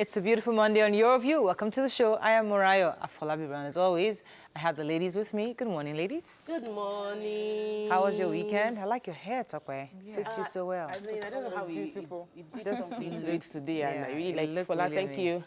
It's a beautiful Monday on Your View. Welcome to the show. I am Morayo Afolabi Brown. As always, I have the ladies with me. Good morning, ladies. Good morning. How was your weekend? I like your hair, Tokwe. Suits you so well. I mean, I don't know how beautiful. It just looks today, and I really like look Fola. really Thank you.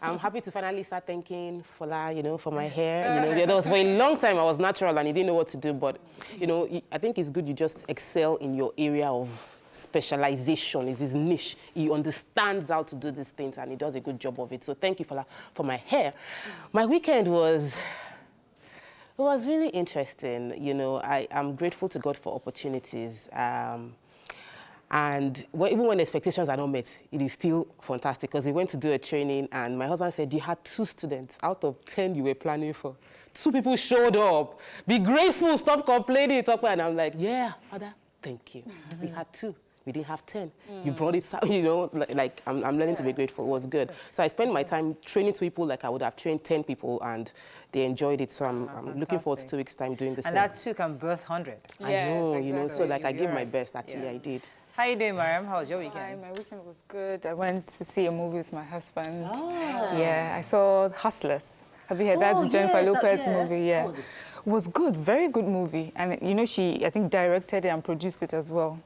I'm happy to finally start thanking Fola, for my hair. There was for a long time I was natural and I didn't know what to do, but I think it's good you just excel in your area of specialization. Is his niche. He understands how to do these things and he does a good job of it. So thank you for my hair. My weekend was really interesting. I'm grateful to God for opportunities. And even when expectations are not met, it is still fantastic because we went to do a training and my husband said, you had 2 students out of 10 you were planning for. 2 people showed up. Be grateful, stop complaining. And I'm like, yeah, Father, thank you. We had 2. We didn't have 10. You brought it, I'm learning to be grateful. It was good. So I spent my time training 2 people like I would have trained 10 people, and they enjoyed it. So I'm looking forward to 2 weeks' time doing the same. And that too can birth 100. I know, exactly. so I gave my best, actually, I did. How you doing, Mariam? How was your Hi, weekend? my weekend was good. I went to see a movie with my husband. Oh. Yeah, I saw Hustlers. Have you heard that Jennifer Lopez movie? Yeah. How was it? It was good, very good movie. And she, I think, directed it and produced it as well.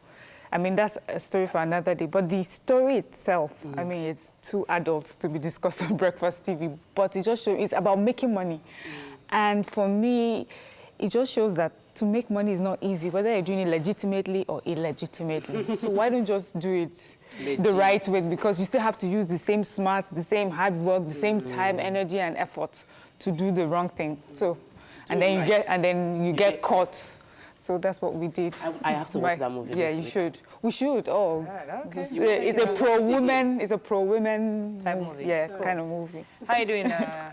I mean, that's a story for another day. But the story itself, I mean, it's too adult to be discussed on Breakfast TV. But it just shows it's about making money. And for me, it just shows that to make money is not easy, whether you're doing it legitimately or illegitimately. So why don't just do it the right way? Because we still have to use the same smarts, the same hard work, the same time, energy, and effort to do the wrong thing. So, and then you get caught. So that's what we did. I have to watch that movie. Yeah, this you week. should. We should. Oh, Okay. it's a pro-women. It's a pro-women Type movie. Yeah, kind of movie. How you doing,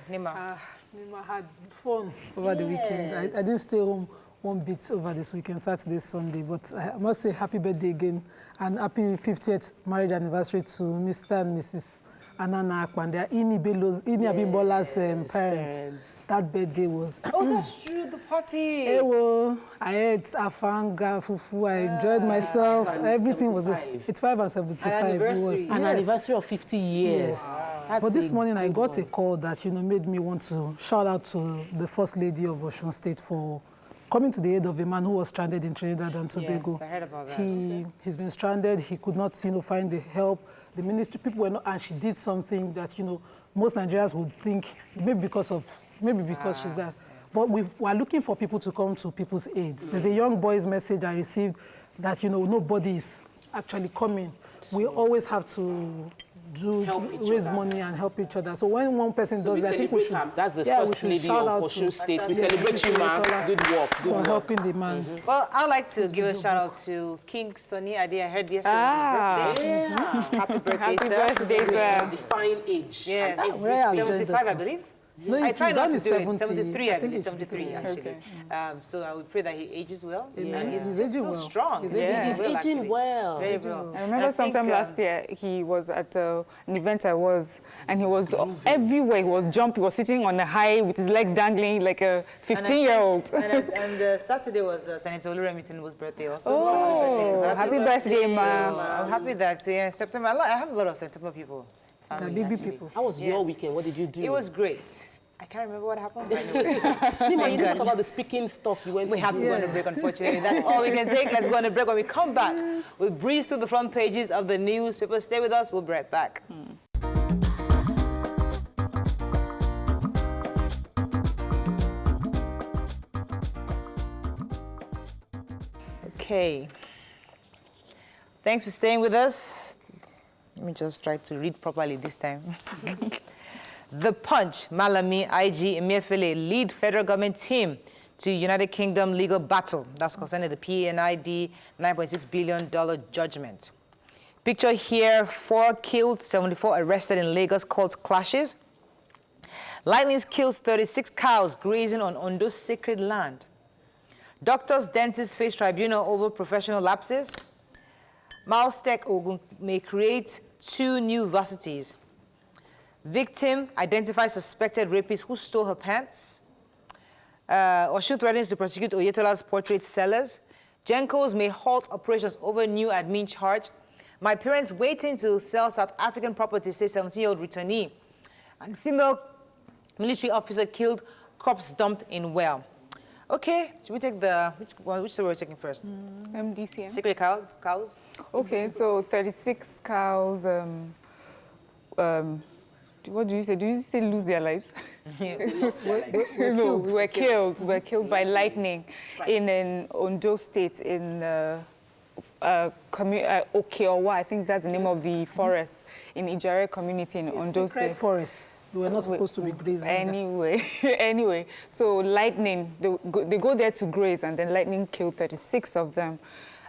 Nima? Nima had fun over the weekend. I didn't stay home one bit over this weekend, Saturday, Sunday, but I must say happy birthday again and happy 50th marriage anniversary to Mr. and Mrs. Anana Akwande, Ini Abimbola's parents. That birthday was... Oh, that's true, the party. I ate afanga, fufu, I enjoyed myself. Everything was... 85 and 75 it was. An anniversary of 50 years. Yes. But this morning I got a call that, made me want to shout out to the First Lady of Osun State for coming to the aid of a man who was stranded in Trinidad and Tobago. Yes, I heard about that. He's been stranded. He could not, find the help. The ministry, people were not, and she did something that, most Nigerians would think, maybe because she's there. But we are looking for people to come to people's aid. There's a young boy's message I received that, nobody is actually coming. We always have to raise money and help each other. So when one person does that, I think we should. That's the First Lady of Osun State. We celebrate you, man. Good work. For helping the man. Well, I'd like to give a shout out to King Sonny Ade. I heard yesterday his birthday. Happy birthday, sir. Happy birthday, sir. The fine age. Yes. Where are you 75, I believe. No, I tried not to do 70, it. 73, I believe. it's 73, actually. Okay. So I would pray that he ages well. Amen. And he's He's still aging well. strong. He's aging well. Very well. I remember sometime last year, he was at an event I was, and he was everywhere. He was jumping, he was sitting on a high with his legs dangling like a 15-year-old. And Saturday was Senator Oluremitun's birthday also. Oh, happy birthday, ma'am. So I'm happy that September, I have a lot of September people. The baby people. How was your weekend? What did you do? It was great. I can't remember what happened, but it was great. Nima, you didn't talk about the speaking stuff you went to. We have to go on a break, unfortunately. That's all we can take. Let's go on a break. When we come back, we'll breeze through the front pages of the newspapers. Stay with us. We'll be right back. Okay. Thanks for staying with us. Let me just try to read properly this time. The Punch, Malami, IG, Emefiele lead federal government team to United Kingdom legal battle. That's concerning the PNID $9.6 billion judgment. Picture here, 4 killed, 74 arrested in Lagos court clashes. Lightning kills 36 cows grazing on Ondo's sacred land. Doctors, dentists face tribunal over professional lapses. Maustech Ogun may create 2 new varsities. Victim identifies suspected rapist who stole her pants. Osun threatens to prosecute Oyetola's portrait sellers. Gencos may halt operations over new admin charge. My parents waiting to sell South African property, says 17-year-old returnee. And female military officer killed, corpse dumped in well. Okay, should we take the, which story we're taking first? MDCM. Secret cows? Okay, so 36 cows, what do you say? Do you say lose their lives? No, were killed by lightning in an Ondo state in Okeowa. I think that's the name of the forest in Ijare community in Ondo state. Forests. We were not supposed to be grazing. Anyway, so lightning, they go there to graze, and then lightning killed 36 of them.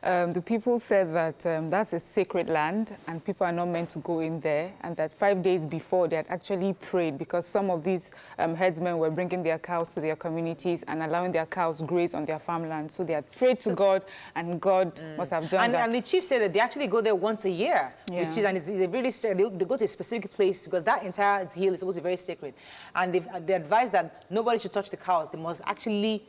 The people said that that's a sacred land and people are not meant to go in there, and that 5 days before they had actually prayed because some of these headsmen were bringing their cows to their communities and allowing their cows graze on their farmland. So they had prayed to God, and God must have done that. And the chief said that they actually go there once a year, which is, and it's a really, they go to a specific place because that entire hill is supposed to be very sacred. And they advised that nobody should touch the cows. They must actually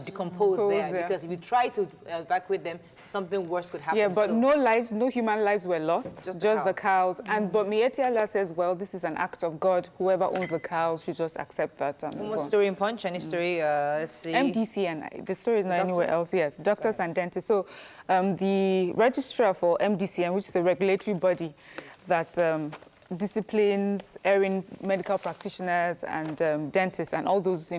decompose there, because if you try to evacuate them, something worse could happen. Yeah, but no human lives were lost, just the cows. And but Mieti Allah says, well, this is an act of God. Whoever owns the cows should just accept that. One more story in Punch. Any story? Let's see. MDC, and the story is not anywhere else. Yes, doctors and dentists. So the registrar for MDCM, which is a regulatory body that disciplines erring medical practitioners and dentists and all those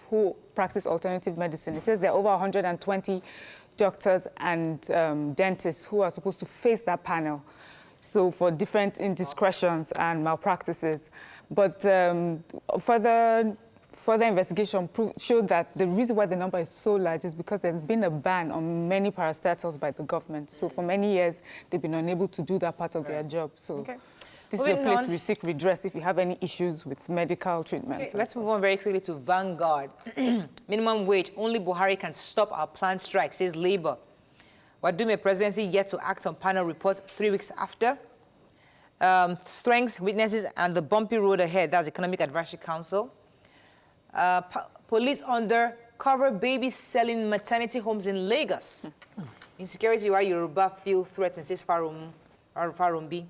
who practice alternative medicine. It says there are over 120 doctors and dentists who are supposed to face that panel. So for different indiscretions and malpractices. But further investigation showed that the reason why the number is so large is because there's been a ban on many parastatals by the government. So for many years, they've been unable to do that part of their job. So this is a place we seek redress if you have any issues with medical treatment. Okay, let's move on very quickly to Vanguard. Minimum wage, only Buhari can stop our planned strike, says Labour. Wadume presidency yet to act on panel report 3 weeks after. Strengths, weaknesses, and the bumpy road ahead. That's Economic Advisory Council. Police under cover babies selling maternity homes in Lagos. Insecurity why Yoruba feel threatened, says Farumbi.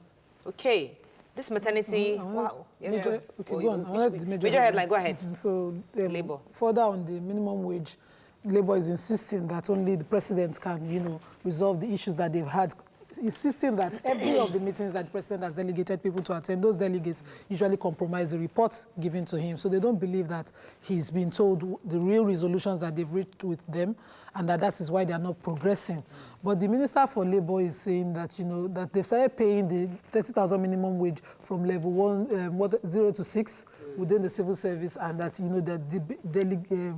Okay, this maternity, wow. Okay, go on. Major headline, go ahead. So, Labour. Further on the minimum wage, Labour is insisting that only the president can, resolve the issues that they've had, insisting that every of the meetings that the president has delegated people to attend, those delegates usually compromise the reports given to him. So they don't believe that he's been told the real resolutions that they've reached with them, and that is why they are not progressing. But the Minister for Labour is saying that, that they've started paying the 30,000 minimum wage from level 0 to 6 within the civil service, and that, they're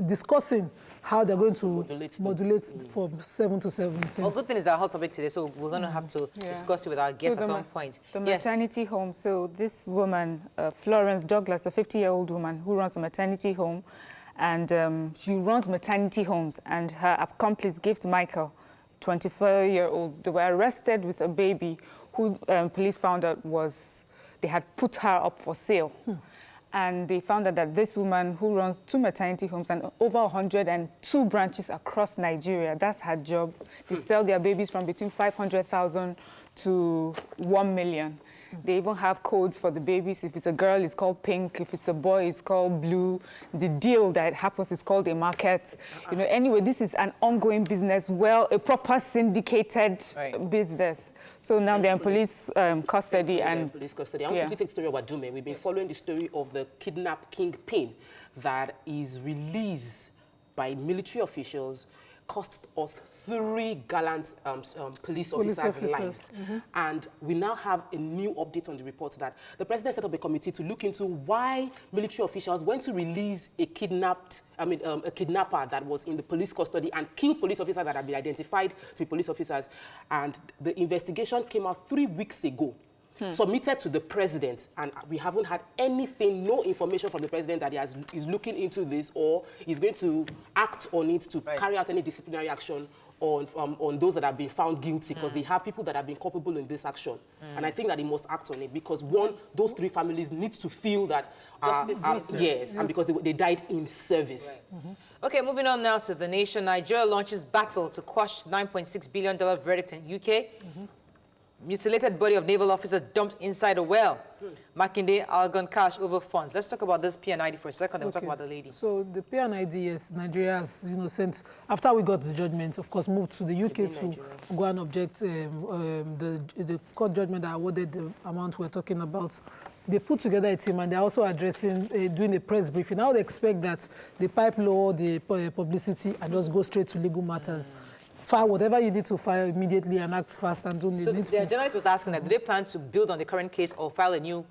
discussing how they're going to modulate from 7 to 17. Well, good thing is our hot topic today, so we're going to have to discuss it with our guests at some point. The maternity home. So this woman, Florence Douglas, a 50-year-old woman who runs a maternity home, and she runs maternity homes, and her accomplice, Gift Michael, 24-year-old, they were arrested with a baby who police found out they had put her up for sale. And they found out that this woman who runs 2 maternity homes and over 102 branches across Nigeria, that's her job. They sell their babies from between 500,000 to 1 million. They even have codes for the babies. If it's a girl, it's called pink. If it's a boy, it's called blue. The deal that happens is called a market. Anyway, this is an ongoing business, a proper syndicated business. So now they're in police custody. Police custody. I want to take the story of Wadume. We've been following the story of the kidnap kingpin that is released by military officials, cost us 3 gallant police officers' lives. And we now have a new update on the report that the president set up a committee to look into why military officials went to release a kidnapper that was in the police custody and killed police officers that had been identified to be police officers. And the investigation came out 3 weeks ago. submitted to the president, and we haven't had anything, no information from the president that is looking into this or is going to act on it to carry out any disciplinary action on those that have been found guilty, because they have people that have been culpable in this action. And I think that he must act on it because, one, those 3 families need to feel that yes, and because they died in service. Okay, moving on now to The Nation. Nigeria launches battle to quash $9.6 billion verdict in UK. Mutilated body of naval officer dumped inside a well. Makinde Algon cash over funds. Let's talk about this PNID for a second, then we'll talk about the lady. So the PNID, yes, Nigeria has, since after we got the judgment, of course, moved to the UK to go and object the court judgment that awarded the amount we're talking about. They put together a team and they're also addressing, doing a press briefing. Now they expect that they pipe law, the publicity, and just go straight to legal matters. File whatever you need to file immediately and act fast and don't So need the journalist was asking that, do they plan to build on the current case or file a new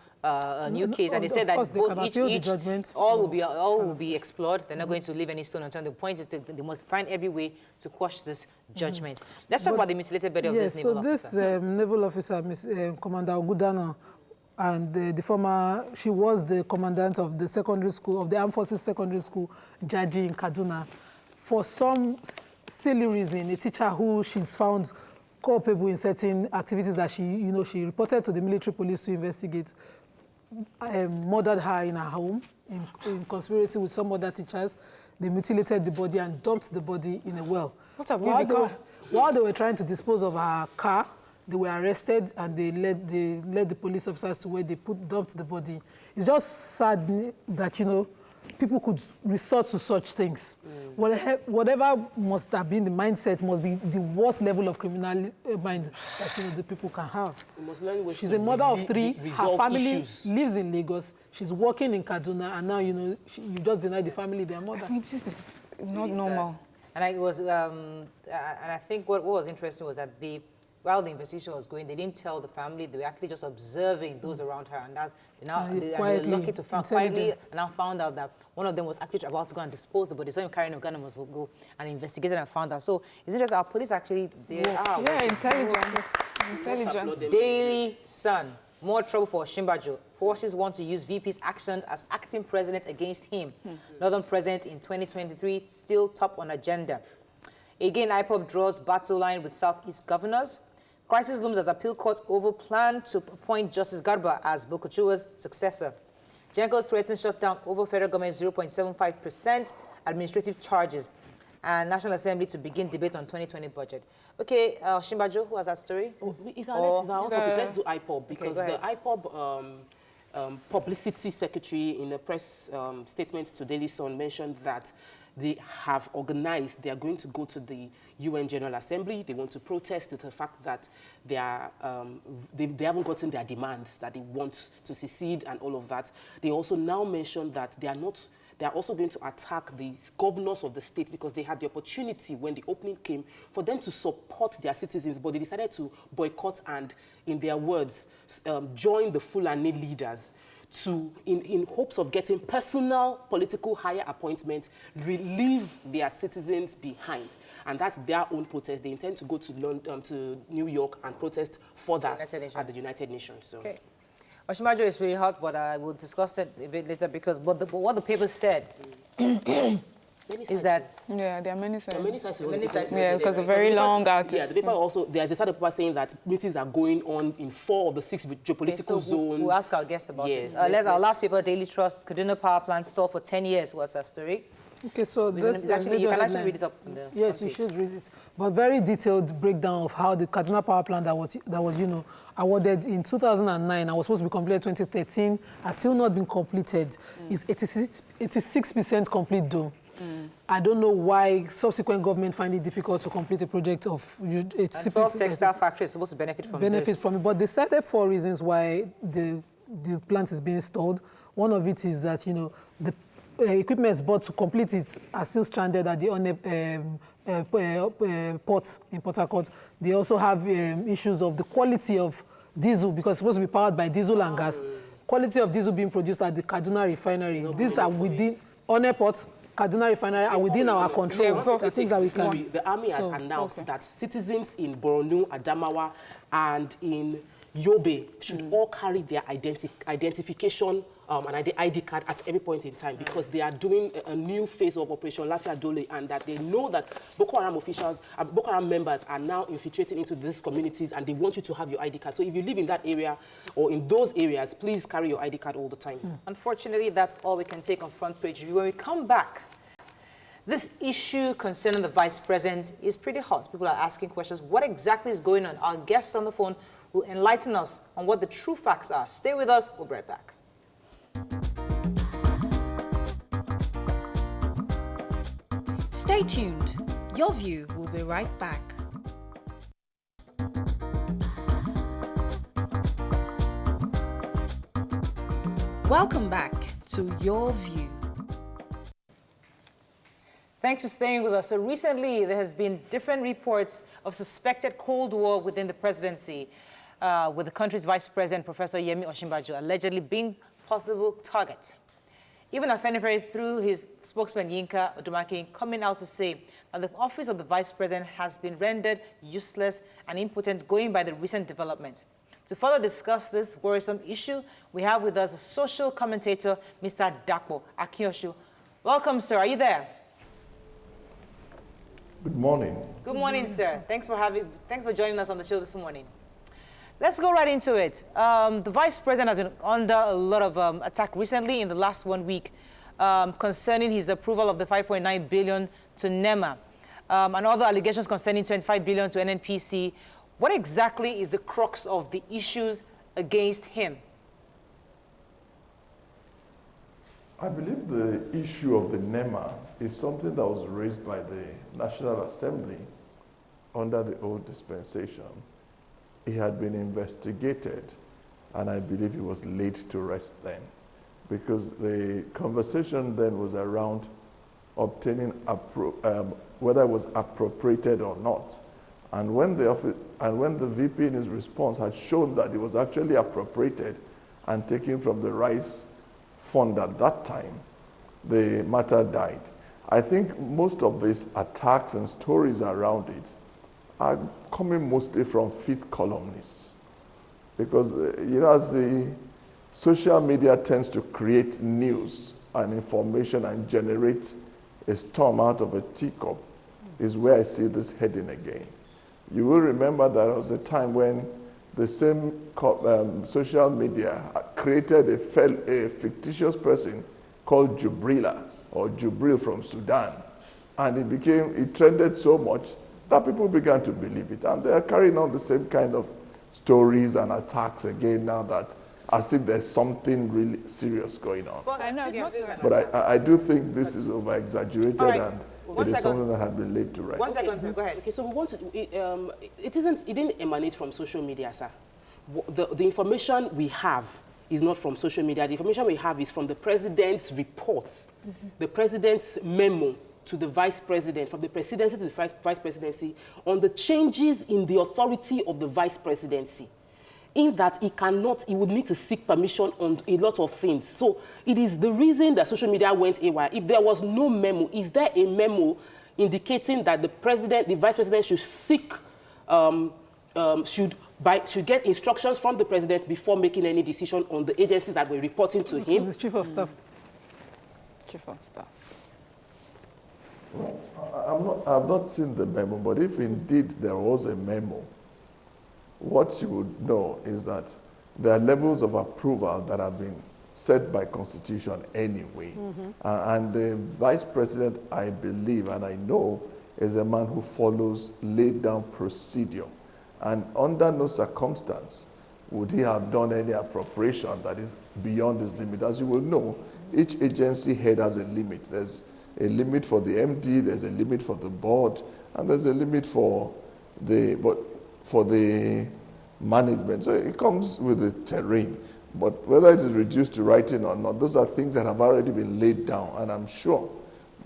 case? And they said that all will be explored. They're not going to leave any stone unturned. The point is that they must find every way to quash this judgment. Let's talk about the mutilated body of this naval officer. So this naval officer, Commander Ogudana, and the former, she was the commandant of the secondary school, of the Armed Forces Secondary School, Jaji in Kaduna. For some silly reason, a teacher who she's found culpable in certain activities that she reported to the military police to investigate, murdered her in her home in conspiracy with some other teachers. They mutilated the body and dumped the body in a well. What have we become? While they were trying to dispose of her car, they were arrested and they led the police officers to where they dumped the body. It's just sad that, people could resort to such things. Whatever must have been the mindset must be the worst level of criminal mind that the people can have. She's a mother of 3. Her family lives in Lagos. She's working in Kaduna, and now you just deny the family their mother. I mean, this is not normal. And I was, and I think what was interesting was that while the investigation was going, they didn't tell the family. They were actually just observing those around her, and they were lucky to quietly now found out that one of them was actually about to go and dispose of, but they saw him carrying a gun and was go and investigated and found out. So is it just our police actually? Yeah, intelligence. Daily Sun. More trouble for Shimbajo. Forces want to use VP's action as acting president against him. Northern president in 2023 still top on agenda. Again, IPOB draws battle line with Southeast governors. Crisis looms as appeal court over plan to appoint Justice Garba as Bokochua's successor. Jenkos threatens shutdown over federal government's 0.75% administrative charges. And National Assembly to begin debate on 2020 budget. Okay, Shimbajo, who has that story? Let's do IPOB, because the IPOB publicity secretary in a press statement to Daily Sun mentioned that they have organized, they are going to go to the UN General Assembly. They want to protest the fact that they haven't gotten their demands, that they want to secede and all of that. They also now mentioned that they are also going to attack the governors of the state because they had the opportunity when the opening came for them to support their citizens, but they decided to boycott and, in their words, join the Fulani leaders in hopes of getting personal political higher appointments, leave their citizens behind. And that's their own protest. They intend to go to London, to New York and protest further at the United Nations. So. Okay. Oshimajo is really hot, but I will discuss it a bit later because what the paper said is that... Yeah, there are many sides. Many sides. Yeah, because a very long article. Yeah, the paper also, there's a side of paper saying that meetings are going on in 4 of the 6 geopolitical zones. We'll ask our guest about this. Our last paper, Daily Trust, Kaduna Power Plant stalled for 10 years. What's that story? Okay, so this you can actually read it up in the Yes, you should read it. But very detailed breakdown of how the Kaduna Power Plant that was awarded in 2009 and was supposed to be completed in 2013 has still not been completed. It's 86% complete though. I don't know why subsequent government find it difficult to complete a project of 12 textile factories supposed to benefit from it. But they cited 4 reasons why the plant is being stalled. One of it is that the equipment bought to complete it are still stranded at the port in Port Harcourt. They also have issues of the quality of diesel because it's supposed to be powered by diesel and gas. Quality of diesel being produced at the Kaduna refinery. These are within Port, Kaduna refinery are within our control. The things that we can. The army has announced that citizens in Borno, Adamawa, and in Yobe should all carry their identification and ID card at every point in time, because they are doing a new phase of Operation Lafia Dole, and that they know that Boko Haram officials, Boko Haram members are now infiltrating into these communities, and they want you to have your ID card. So if you live in that area or in those areas, please carry your ID card all the time. Unfortunately, that's all we can take on Front Page Review. When we come back, this issue concerning the Vice President is pretty hot. People are asking questions. What exactly is going on? Our guest on the phone will enlighten us on what the true facts are. Stay with us. We'll be right back. Stay tuned. Your View will be right back. Welcome back to Your View. Thanks for staying with us. So recently, there has been different reports of suspected Cold War within the presidency, with the country's Vice President, Professor Yemi Osinbajo, allegedly being possible target. Even Afenifere, through his spokesman Yinka Odomake, coming out to say that the office of the Vice President has been rendered useless and impotent going by the recent development. To further discuss this worrisome issue, we have with us a social commentator, Mr. Dapo Akinyoshu. Welcome, sir. Are you there? Good morning. Good morning, sir. Thanks for joining us on the show this morning. Let's go right into it. The Vice President has been under a lot of attack recently in the last 1 week concerning his approval of the 5.9 billion to NEMA and other allegations concerning 25 billion to NNPC. What exactly is the crux of the issues against him? I believe the issue of the NEMA is something that was raised by the National Assembly under the old dispensation. He had been investigated, and I believe he was laid to rest then, because the conversation then was around obtaining whether it was appropriated or not. And when the VP in his response had shown that it was actually appropriated and taken from the rice fund at that time, the matter died. I think most of these attacks and stories around it are coming mostly from fifth columnists, because as the social media tends to create news and information and generate a storm out of a teacup, is where I see this heading again. You will remember that there was a time when the same social media created a fictitious person called Jubrila, or Jubril from Sudan, and it trended so much that people began to believe it, and they are carrying on the same kind of stories and attacks again now, that as if there's something really serious going on. But I do think this is over-exaggerated, and it is something that had been laid to rest. 1 second, sir. Go ahead. Okay, so we want to, it didn't emanate from social media, sir. The information we have is not from social media. The information we have is from the president's report, the president's memo to the vice president, from the presidency to the vice presidency, on the changes in the authority of the vice presidency, in that he would need to seek permission on a lot of things. So it is the reason that social media went awry. If there was no memo, is there a memo indicating that the vice president should seek, should get instructions from the president before making any decision on the agencies that were reporting to him? The chief of staff. Chief of staff. Well, I've not seen the memo, but if indeed there was a memo, what you would know is that there are levels of approval that have been set by constitution anyway. And the vice president, I believe and I know, is a man who follows laid down procedure. And under no circumstance would he have done any appropriation that is beyond his limit. As you will know, each agency head has a limit. There's a limit for the MD, there's a limit for the board, and there's a limit for the management. So it comes with the terrain. But whether it is reduced to writing or not, those are things that have already been laid down. And I'm sure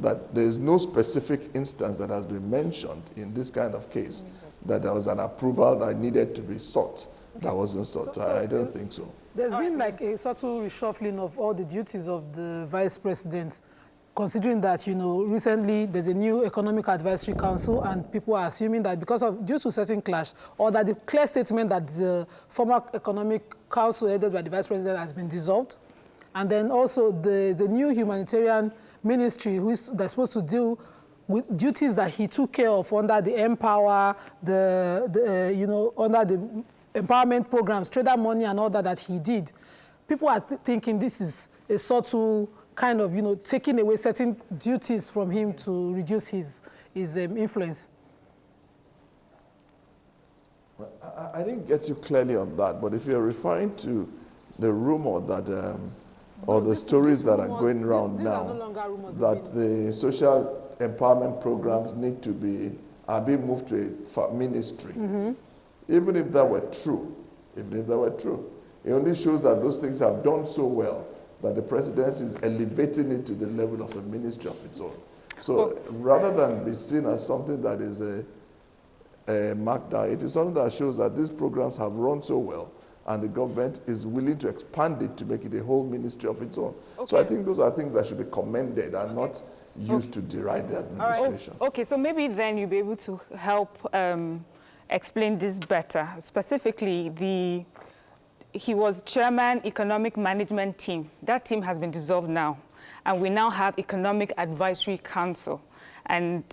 that there is no specific instance that has been mentioned in this kind of case that there was an approval that needed to be sought that wasn't sought. I don't think so. There's been like a subtle reshuffling of all the duties of the vice president. considering that, you know, recently there's a new Economic Advisory Council and people are assuming that due to certain clash, or that the clear statement that the former Economic Council headed by the Vice President has been dissolved. And then also the new humanitarian ministry that's supposed to deal with duties that he took care of under the Empower, you know, under the empowerment programs, trader money and all that he did. People are thinking this is a subtle kind of, you know, taking away certain duties from him to reduce his influence. Well, I didn't get you clearly on that, but if you're referring to the rumor that, or the stories that are going around now, that the social empowerment programs need to are being moved to a ministry, even if that were true, it only shows that those things have done so well that the presidency is elevating it to the level of a ministry of its own. So rather than be seen as something that is a markdown, it is something that shows that these programs have run so well and the government is willing to expand it to make it a whole ministry of its own. Okay. So I think those are things that should be commended and not used to deride the administration. Right. Okay, so maybe then you'll be able to help explain this better. Specifically, he was chairman economic management team. That team has been dissolved now. And we now have Economic Advisory Council. And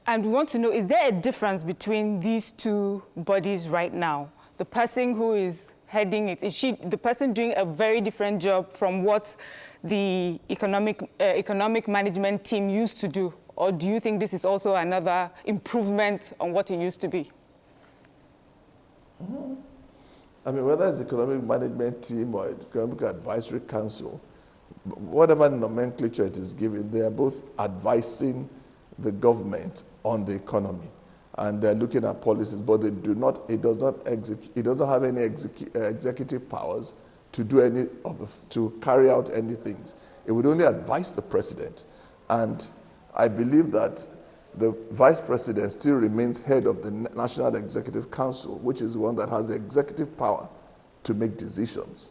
we want to know, is there a difference between these two bodies right now? The person who is heading it, is the person doing a very different job from what the economic management team used to do? Or do you think this is also another improvement on what it used to be? I mean, whether it's economic management team or economic advisory council, whatever nomenclature it is given, they are both advising the government on the economy, and they're looking at policies, but they do not. It doesn't have any executive powers to do to carry out any things. It would only advise the president, and I believe that the vice president still remains head of the National Executive Council, which is the one that has the executive power to make decisions.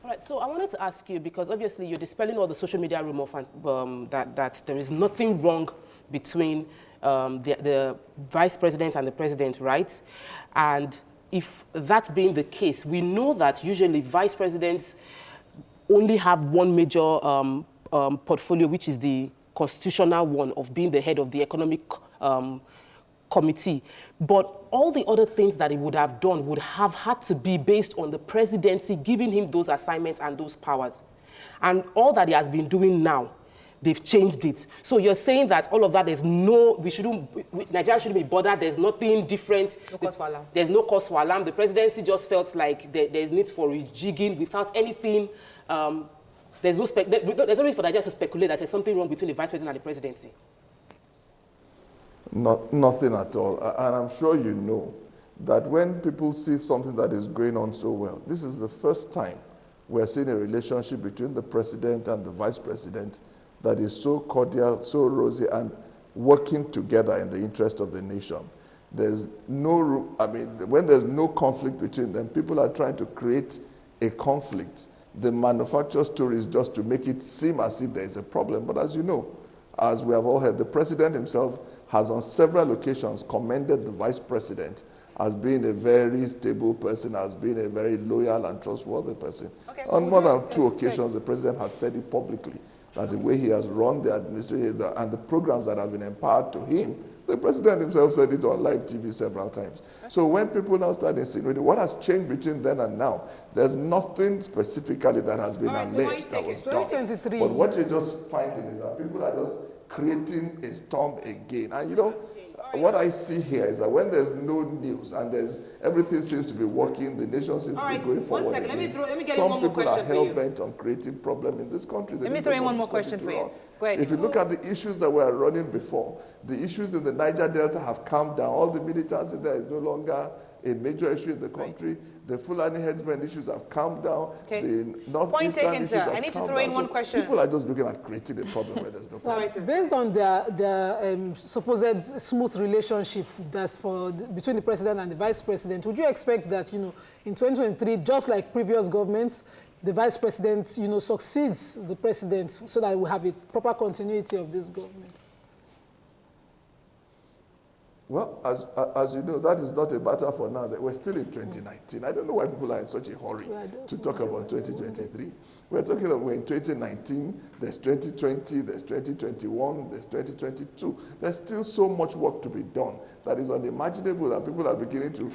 All right, so I wanted to ask you, because obviously you're dispelling all the social media rumor that there is nothing wrong between the vice president and the president, right? And if that being the case, we know that usually vice presidents only have one major portfolio, which is the constitutional one of being the head of the economic committee. But all the other things that he would have done would have had to be based on the presidency giving him those assignments and those powers. And all that he has been doing now, they've changed it. So you're saying that all of that, Nigeria shouldn't be bothered, there's nothing different. No cause for alarm. There's no cause for alarm. The presidency just felt like there's need for rejigging without anything. There's no reason for Nigeria to speculate that there's something wrong between the vice president and the presidency. Nothing at all. And I'm sure you know that when people see something that is going on so well, this is the first time we're seeing a relationship between the president and the vice president that is so cordial, so rosy, and working together in the interest of the nation. There's no, I mean, when there's no conflict between them, people are trying to create a conflict. The manufactured stories just to make it seem as if there is a problem. But as you know, as we have all heard, the president himself has on several occasions commended the vice president as being a very stable person, as being a very loyal and trustworthy person. Okay, so on more than two occasions, the president has said it publicly, that the way he has run the administration and the programs that have been empowered to him, the president himself said it on live TV several times. So when people now start insinuating what has changed between then and now, there's nothing specifically that has been alleged that was done. But what you're just finding is that people are just creating a storm again. And you know, what I see here is that when there's no news and everything seems to be working, the nation seems to be going forward. Let me get Some people are hell-bent on creating problem in this country. Let me throw in one more question for you. Go ahead. If you look at the issues that were running before, the issues in the Niger Delta have calmed down. All the militancy there is no longer a major issue in the country. Right. The Fulani headsmen issues have calmed down. Okay. The northeastern issues have calmed down. I need to throw in one question. People are just looking at creating a problem where there's no problem. Based on their supposed smooth relationship between the president and the vice president, would you expect that, you know, in 2023, just like previous governments, the vice president, succeeds the president so that we have a proper continuity of this government? Well, as you know, that is not a matter for now. We're still in 2019. I don't know why people are in such a hurry to talk about 2023. We're talking about we're in 2019, there's 2020, there's 2021, there's 2022. There's still so much work to be done that is unimaginable, and people are beginning to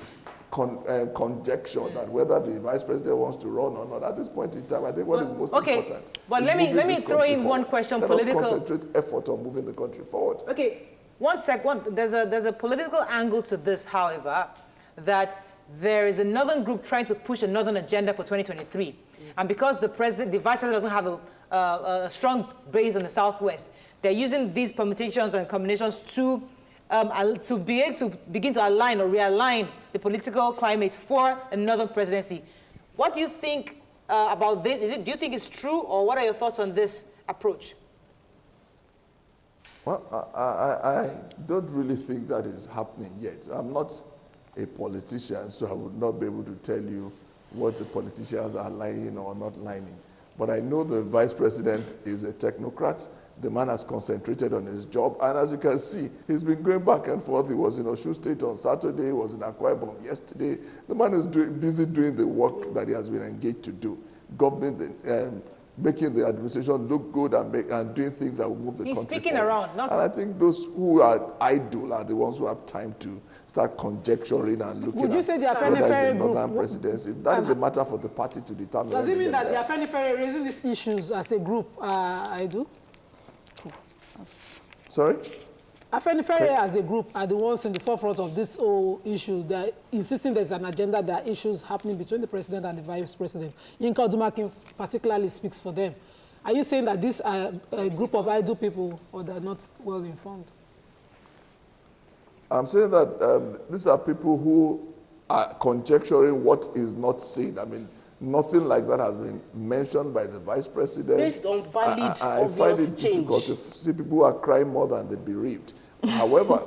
conjecture that whether the vice president wants to run or not. At this point in time, I think what is most important. But let me throw in one question. Let us concentrate effort on moving the country forward. Okay. One sec. There's a political angle to this, however, that there is a northern group trying to push a northern agenda for 2023, and because the vice president doesn't have a strong base in the southwest, they're using these permutations and combinations to be able to begin to align or realign the political climate for a northern presidency. What do you think about this? Do you think it's true, or what are your thoughts on this approach? Well, I don't really think that is happening yet. I'm not a politician, so I would not be able to tell you what the politicians are lining or not lining. But I know the vice president is a technocrat. The man has concentrated on his job, and as you can see, he's been going back and forth. He was in Osun State on Saturday, he was in Akwa Ibom yesterday. The man is busy doing the work that he has been engaged to do, governing making the administration look good and doing things that will move the country forward. He's speaking around, and I think those who are idle are the ones who have time to start conjecturing and looking Would you say the Afenifere northern presidency. That is a matter for the party to determine. Does it mean that the Afenifere raising these issues as a group I do? Sorry? Afenifere as a group are the ones in the forefront of this whole issue. They're insisting there's an agenda, there are issues happening between the president and the vice president. Yinka Odumakin particularly speaks for them. Are you saying that these are a group of idle people, or they're not well informed? I'm saying that these are people who are conjecturing what is not seen. I mean, nothing like that has been mentioned by the vice president. Based on valid, I find it difficult to see people who are crying more than the bereaved. However,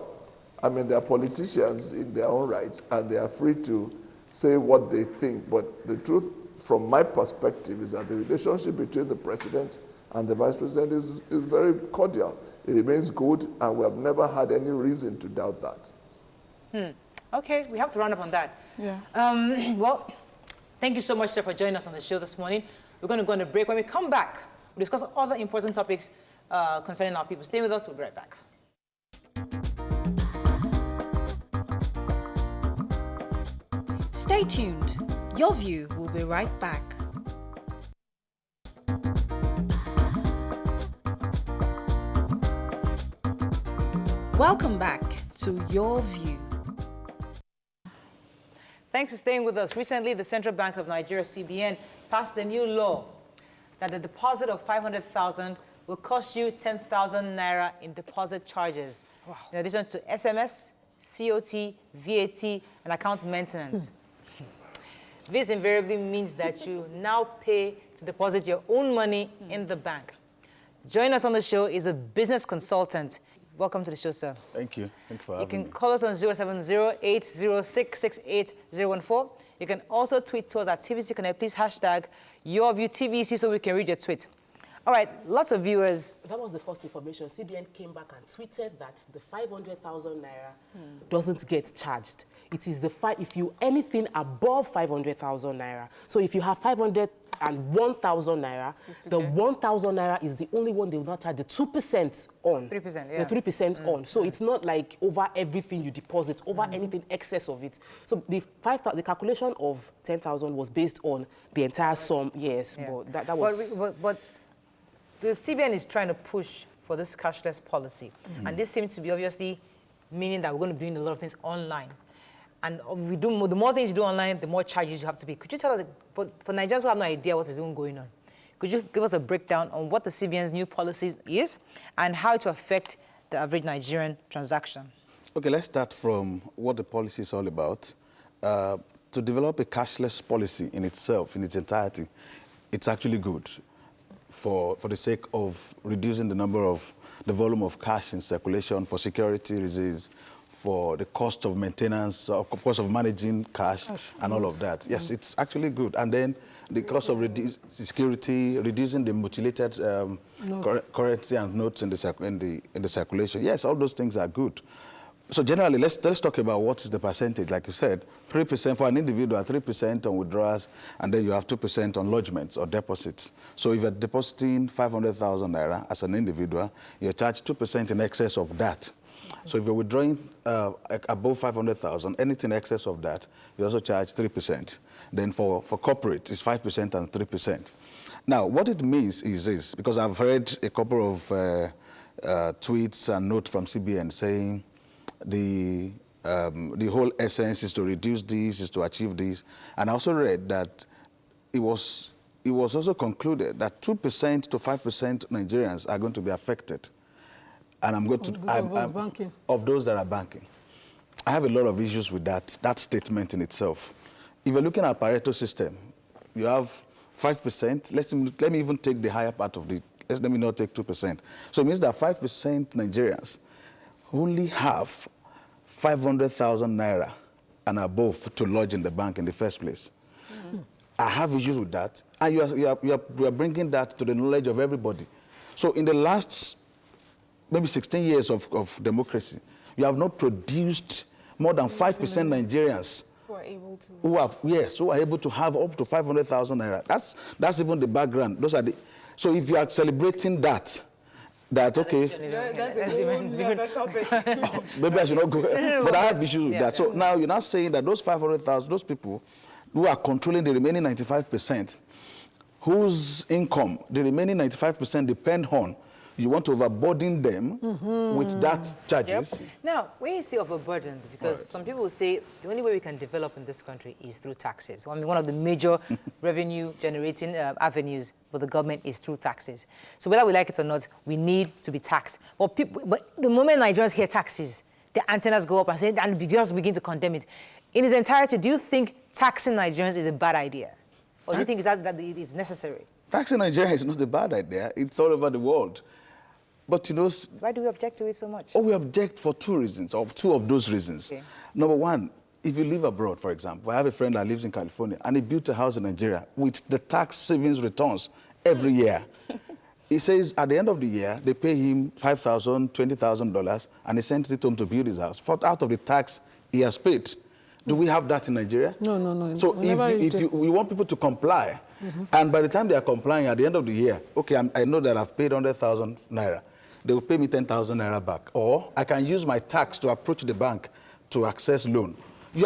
I mean, they are politicians in their own rights, and they are free to say what they think. But the truth, from my perspective, is that the relationship between the president and the vice president is very cordial. It remains good, and we have never had any reason to doubt that. Okay, we have to round up on that. Yeah. Well, thank you so much, sir, for joining us on the show this morning. We're going to go on a break. When we come back, we'll discuss other important topics concerning our people. Stay with us. We'll be right back. Stay tuned. Your View will be right back. Welcome back to Your View. Thanks for staying with us. Recently, the Central Bank of Nigeria, CBN, passed a new law that the deposit of 500,000 will cost you 10,000 naira in deposit charges, in addition to SMS, COT, VAT, and account maintenance. This invariably means that you now pay to deposit your own money in the bank. Joining us on the show is a business consultant. Welcome to the show, sir. Thank you. Thank you for having me. You can call us on 070-806-68014. You can also tweet to us at TVC Connect. Please hashtag YourViewTVC so we can read your tweet. All right, lots of viewers. That was the first information. CBN came back and tweeted that the 500,000 naira doesn't get charged. It is if you anything above 500,000 naira. So if you have 501,000 naira, the 1,000 naira is the only one they will not charge the 2% on. 3%, yeah. The 3% on. So it's not like over everything you deposit, over anything excess of it. So the calculation of 10,000 was based on the entire sum. Yes, Yeah. but that was. But the CBN is trying to push for this cashless policy. And this seems to be obviously meaning that we're going to be doing a lot of things online. And the more things you do online, the more charges you have to pay. Could you tell us, for Nigerians who have no idea what is even going on, could you give us a breakdown on what the CBN's new policy is and how it will affect the average Nigerian transaction? Okay, let's start from what the policy is all about. To develop a cashless policy in itself, in its entirety, it's actually good for the sake of reducing the volume of cash in circulation, for security reasons, for the cost of maintenance, of course, of managing cash and all of that. Yes, it's actually good. And then the cost of security, reducing the mutilated currency and notes in the circulation. Yes, all those things are good. So generally, let's talk about what is the percentage. Like you said, 3% for an individual, 3% on withdrawals, and then you have 2% on lodgements or deposits. So if you're depositing 500,000 naira as an individual, you're charged 2% in excess of that. So if you're withdrawing above 500,000, anything in excess of that, you also charge 3%. Then for corporate, it's 5% and 3%. Now, what it means is this, because I've heard a couple of tweets and notes from CBN saying the whole essence is to reduce this, is to achieve this. And I also read that it was also concluded that 2% to 5% Nigerians are going to be affected. And I'm going to of those that are banking. I have a lot of issues with that statement in itself. If you're looking at Pareto system, you have 5%. Let me even take the higher part of let me not take 2%. So it means that 5% Nigerians only have 500,000 naira and above to lodge in the bank in the first place. I have issues with that, and you are bringing that to the knowledge of everybody. So in the last maybe 16 years of democracy, you have not produced more than 5% Nigerians who are able to have up to 500,000 naira. That's even the background. So if you are celebrating that okay, that's a different topic. maybe I should not go, but I have issues with that. So now you're not saying that those 500,000, those people who are controlling the remaining 95%, whose income the remaining 95% depend on, you want to overburden them with that charges. Yep. Now, when you say overburdened, because some people will say the only way we can develop in this country is through taxes. I mean, one of the major revenue-generating avenues for the government is through taxes. So whether we like it or not, we need to be taxed. But the moment Nigerians hear taxes, the antennas go up and say, and we just begin to condemn it. In its entirety, do you think taxing Nigerians is a bad idea? Or do you think that it's necessary? Taxing Nigeria is not a bad idea. It's all over the world. But you know... Why do we object to it so much? Oh, we object for two reasons, or two of those reasons. Okay. Number one, if you live abroad, for example, I have a friend that lives in California, and he built a house in Nigeria with the tax savings returns every year. He says at the end of the year, they pay him $5,000, $20,000, and he sends it home to build his house out of the tax he has paid. Do we have that in Nigeria? No. So if we want people to comply, and by the time they are complying at the end of the year, okay, I know that I've paid 100,000 naira. They will pay me 10,000 naira back. Or I can use my tax to approach the bank to access loan.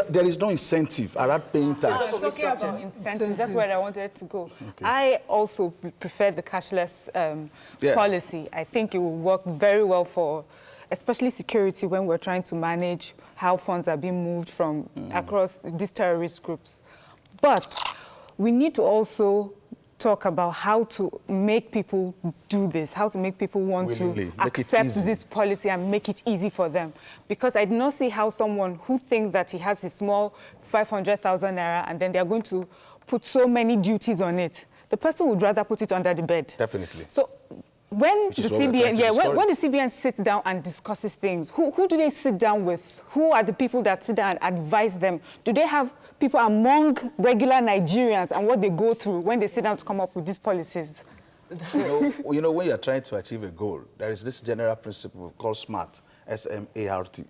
There is no incentive around paying tax. Talking about incentives, that's where I wanted to go. Okay. I also prefer the cashless policy. I think it will work very well for, especially security, when we're trying to manage how funds are being moved from across these terrorist groups. But we need to also talk about how to make people do this, how to make people want to accept this policy and make it easy for them. Because I do not see how someone who thinks that he has a small 500,000 naira and then they're going to put so many duties on it. The person would rather put it under the bed. Definitely. So when the CBN sits down and discusses things, who do they sit down with? Who are the people that sit down and advise them? Do they have people among regular Nigerians and what they go through when they sit down to come up with these policies? You know, when you're trying to achieve a goal, there is this general principle called SMART, S-M-A-R-T,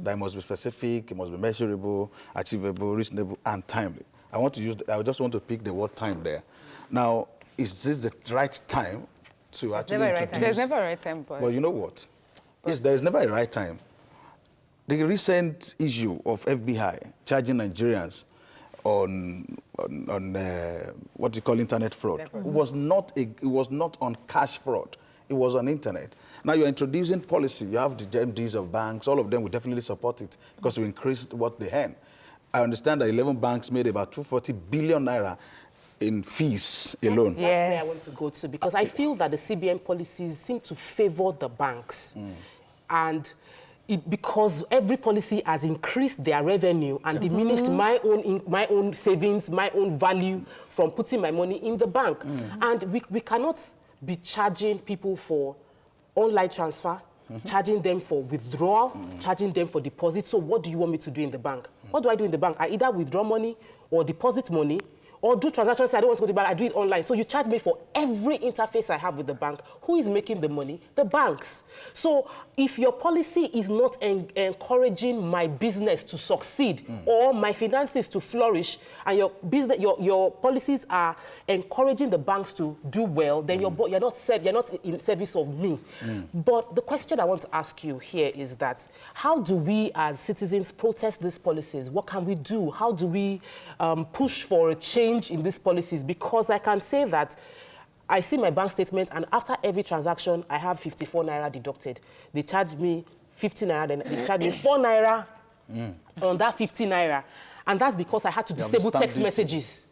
that it must be specific, it must be measurable, achievable, reasonable, and timely. I just want to pick the word time there. Now, is this the right time to actually introduce? There's never a right time, but... Well, you know what? Yes, there is never a right time. The recent issue of FBI charging Nigerians on what you call internet fraud was not on cash fraud. It was on internet. Now you're introducing policy. You have the MDs of banks. All of them will definitely support it because we increased what they earn. I understand that 11 banks made about 240 billion naira in fees alone. That's where I want to go to, because I feel that the CBN policies seem to favor the banks. And because every policy has increased their revenue and diminished my own savings, my own value from putting my money in the bank. And we cannot be charging people for online transfer, charging them for withdrawal, charging them for deposit. So what do you want me to do in the bank? What do I do in the bank? I either withdraw money or deposit money or do transactions. I don't want to go to the bank, I do it online. So you charge me for every interface I have with the bank. Who is making the money? The banks. So if your policy is not encouraging my business to succeed or my finances to flourish, and your business, your policies are encouraging the banks to do well, then you're not in service of me. But the question I want to ask you here is that how do we as citizens protest these policies? What can we do? How do we push for a change in these policies? Because I can say that I see my bank statement, and after every transaction, I have 54 naira deducted. They charge me 50 naira, then they charge me 4 naira on that 50 naira. And that's because I had to disable text messages.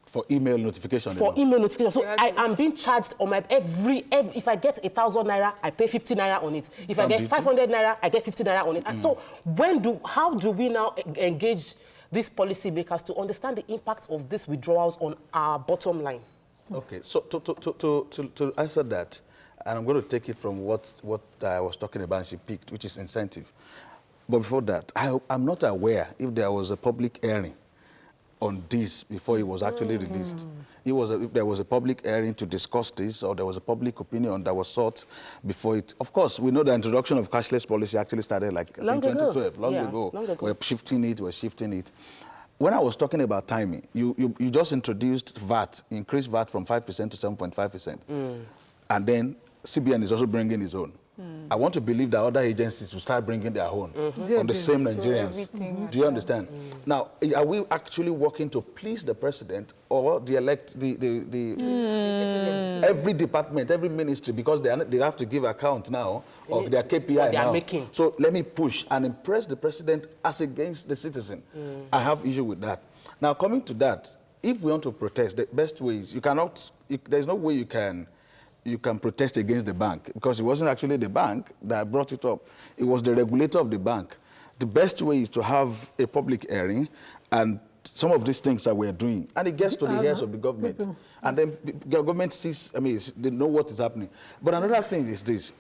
For email notification. For email notification. So I am being charged on my every if I get 1,000 naira, I pay 50 naira on it. If I get 500 naira, I get 50 naira on it. And so how do we now engage these policymakers to understand the impact of these withdrawals on our bottom line? Okay, so to answer that, and I'm going to take it from what I was talking about, she picked, which is incentive. But before that, I'm not aware if there was a public hearing on this before it was actually released. If there was a hearing hearing to discuss this, or there was a public opinion that was sought before it. Of course, we know the introduction of cashless policy actually started like in 2012, long ago. We're shifting it. When I was talking about timing, you just introduced VAT, increased VAT from 5% to 7.5%. And then CBN is also bringing its own. I want to believe that other agencies will start bringing their own on the same Nigerians. Do you understand? Now, are we actually working to please the president or every department, every ministry, because they have to give account now of their KPI now. So let me push and impress the president as against the citizen. I have issue with that. Now, coming to that, if we want to protest, the best way is there's no way you can protest against the bank, because it wasn't actually the bank that brought it up. It was the regulator of the bank. The best way is to have a public hearing and some of these things that we're doing, and it gets to the ears of the government. And then the government sees, they know what is happening. But another thing is this.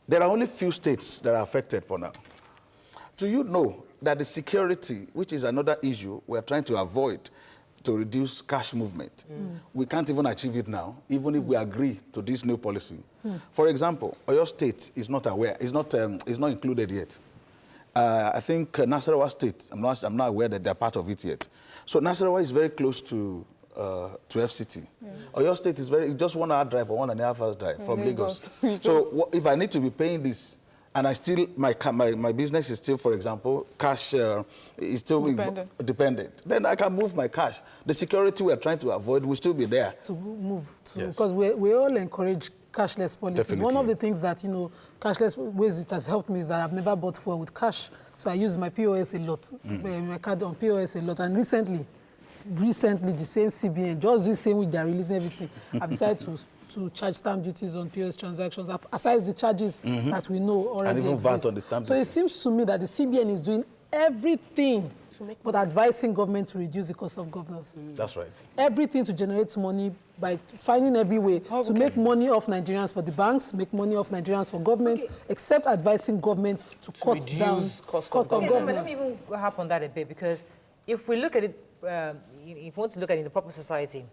There are only few states that are affected for now. Do you know that the security, which is another issue we're trying to avoid, to reduce cash movement. We can't even achieve it now, even if we agree to this new policy. For example, Oyo State is not aware, is not included yet. I think Nasarawa State, I'm not aware that they're part of it yet. So Nasarawa is very close to FCT. Oyo State is just 1 hour drive or 1.5 hours drive from Lagos. So if I need to be paying this, and I still, my business is still, for example, cash is still dependent. Then I can move my cash. The security we are trying to avoid will still be there. To move, because we all encourage cashless policies. Definitely. One of the things that, cashless ways it has helped me is that I've never bought fuel with cash. So I use my POS a lot, my card on POS a lot. And recently, the same CBN, just this same week, they're releasing everything. I've decided to charge stamp duties on POS transactions, aside the charges that we know already and even exist. VAT on the stamp So duty. it seems to me that the CBN is doing everything but advising government to reduce the cost of governance. That's right. Everything to generate money by finding every way to make money off Nigerians for the banks, make money off Nigerians for government, except advising government to cut down cost of government. But let me even harp on that a bit, because if we look at it, if you want to look at it in a proper society,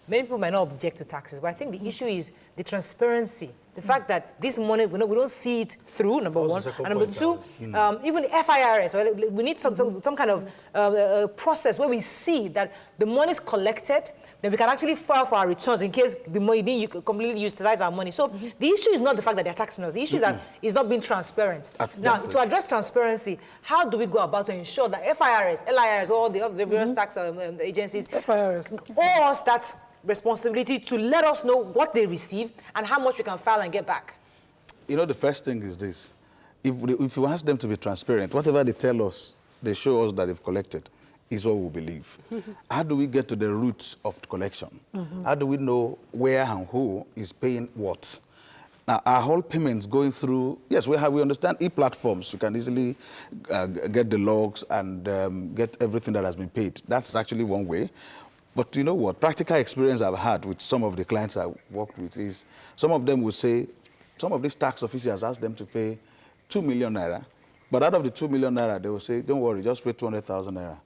many people might not object to taxes, but I think the issue is the transparency. The fact that this money, we don't see it through, number one. And number two, even FIRS, we need some kind of process where we see that the money is collected, then we can actually file for our returns in case the money didn't completely utilize our money. So the issue is not the fact that they're taxing us. The issue is that it's not being transparent. Now, to address transparency, how do we go about to ensure that FIRS, LIRS, all the other various tax agencies, FIRS, all us that responsibility to let us know what they receive and how much we can file and get back? The first thing is this. If you ask them to be transparent, whatever they tell us, they show us that they've collected, is what we believe. How do we get to the roots of collection? How do we know where and who is paying what? Now, our whole payments going through, yes, we understand e-platforms. You can easily get the logs and get everything that has been paid. That's actually one way. But you know what? Practical experience I've had with some of the clients I work with is some of them will say some of these tax officials ask them to pay 2 million naira, but out of the 2 million naira, they will say, don't worry, just pay 200,000 naira.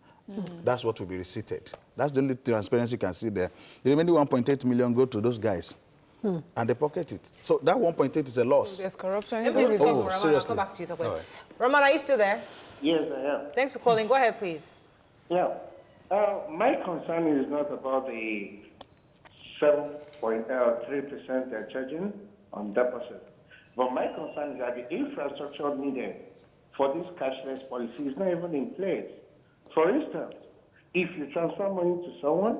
That's what will be receipted. That's the only transparency you can see there. The remaining 1.8 million go to those guys, and they pocket it. So that 1.8 is a loss. There's corruption. Everything is Everything. Roman, I'll seriously. come back to you. Talk All right. Roman, are you still there? Yes, I am. Thanks for calling. Go ahead, please. Yeah. My concern is not about the 7.3% they're charging on deposit. But my concern is that the infrastructure needed for this cashless policy is not even in place. For instance, if you transfer money to someone,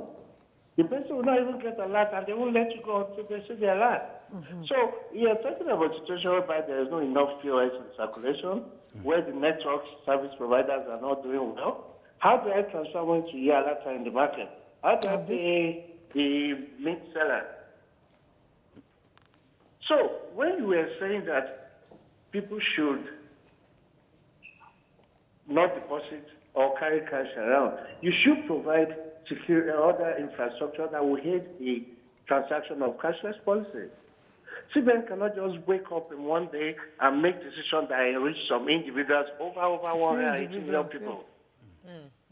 the person will not even get a lot and they won't let you go until they see the alert. So you're talking about a situation whereby there is not enough POS in circulation, where the network service providers are not doing well. How do I transfer money to Yalata in the market? How do I pay the meat seller? So when you were saying that people should not deposit or carry cash around, you should provide security or other infrastructure that will aid the transaction of cashless policy. CBN cannot just wake up in one day and make decisions that enrich some individuals over 180 million people.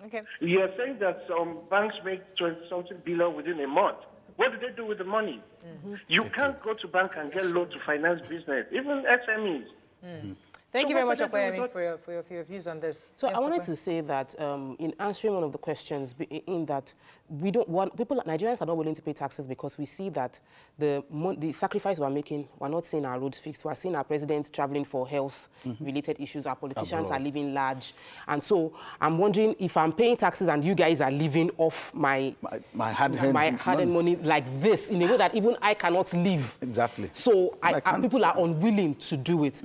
Okay. You are saying that some banks make 20-something billion within a month. What do they do with the money? You can't go to bank and get loan to finance business, even SMEs. Thank you So very much, what do they do Okoyemi, with for your views on this. So Yes, I wanted Tope? to say that in answering one of the questions, in that we don't want people, Nigerians are not willing to pay taxes because we see that the sacrifice we're making, we're not seeing our roads fixed. We're seeing our president traveling for health-related issues. Our politicians are living large, and so I'm wondering if I'm paying taxes and you guys are living off my hard-earned money like this in a way that even I cannot live. Exactly. So And people are unwilling to do it.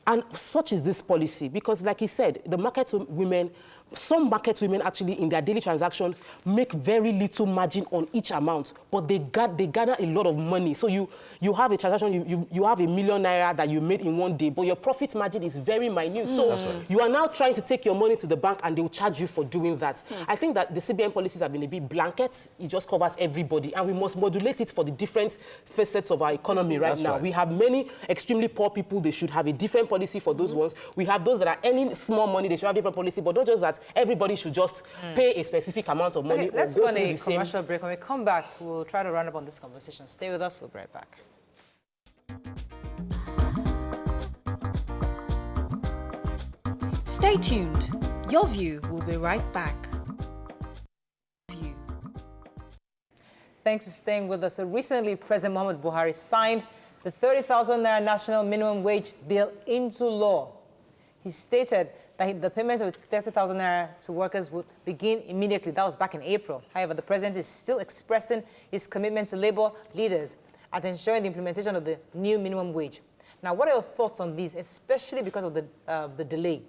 And such is this policy, because like he said, the market women, some market women actually in their daily transaction make very little margin on each amount, but they gather a lot of money. So you have a transaction, you have ₦1 million that you made in one day, but your profit margin is very minute. So you are now trying to take your money to the bank and they will charge you for doing that. I think that the CBN policies have been a bit blanket. It just covers everybody, and we must modulate it for the different facets of our economy right now. We have many extremely poor people. They should have a different policy for those ones. We have those that are earning small money. They should have different policy, but not just that. Everybody should just pay a specific amount of money. Okay, let's or go go on through a the same. commercial break. When we come back, we'll try to run up on this conversation. Stay with us. We'll be right back. Stay tuned. Your View will be right back. Thanks for staying with us. So recently, President Muhammad Buhari signed the 30,000 naira national minimum wage bill into law. He stated that the payment of 30,000 naira to workers would begin immediately. That was back in April. However, the president is still expressing his commitment to labor leaders at ensuring the implementation of the new minimum wage. Now, what are your thoughts on these, especially because of the delay?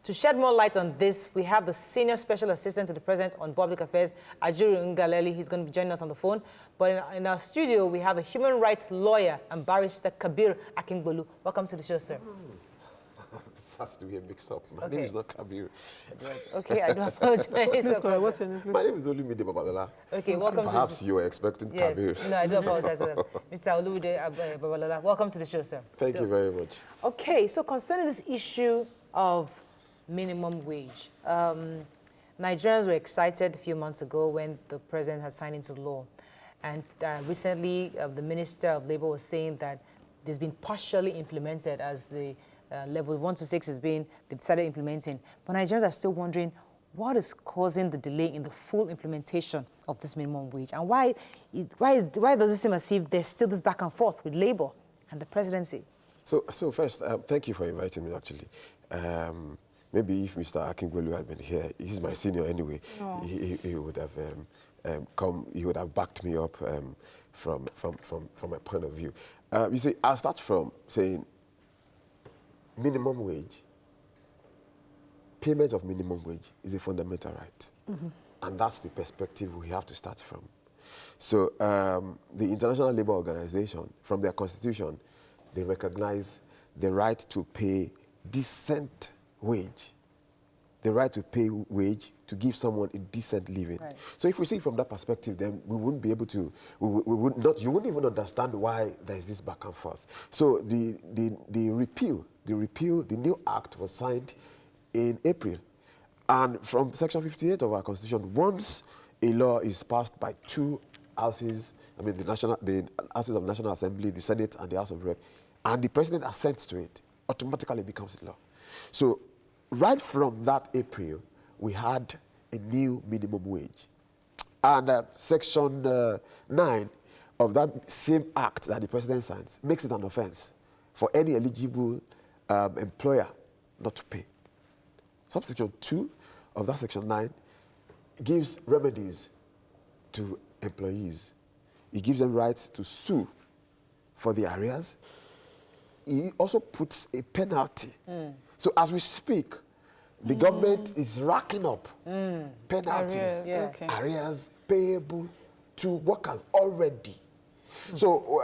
To shed more light on this, we have the Senior Special Assistant to the President on Public Affairs, Ajuru Ngaleli. He's going to be joining us on the phone. But in our studio, we have a human rights lawyer and barrister, Kabir Akingbolu. Welcome to the show, sir. This has to be a mix-up. My name is not Kabir. Okay, I do apologize. What's your name, please? My name is Olumide Babalola. Okay, welcome Perhaps to you were expecting Yes, Kabir. no, I do apologize for that. Mr. Olumide Babalola, welcome to the show, sir. Thank you very much. Okay, so concerning this issue of minimum wage, Nigerians were excited a few months ago when the president had signed into law. And recently, the Minister of Labor was saying that it's been partially implemented as the level 1 to 6 they've started implementing. But Nigerians are still wondering what is causing the delay in the full implementation of this minimum wage, and why does it seem as if there's still this back and forth with Labor and the presidency? So first, thank you for inviting me, actually. Maybe if Mr. Akingbolu had been here, he's my senior anyway, he would have he would have backed me up from my point of view. You see, I'll start from saying minimum wage, payment of minimum wage is a fundamental right. And that's the perspective we have to start from. So the International Labour Organization, from their constitution, they recognize the right to pay decent wage the right to pay wage to give someone a decent living. Right. So if we see it from that perspective, then we wouldn't be able to, we would not, you wouldn't even understand why there's this back and forth. So the new act was signed in April. And from Section 58 of our Constitution, once a law is passed by two houses, I mean the houses of National Assembly, the Senate and the House of Rep, and the President assents to it, automatically becomes law. So right from that April, we had a new minimum wage. And Section 9 of that same act that the President signs makes it an offense for any eligible employer not to pay. Subsection 2 of that Section 9 gives remedies to employees. It gives them rights to sue for the arrears. It also puts a penalty. So as we speak, the government is racking up penalties, arrears payable to workers already. So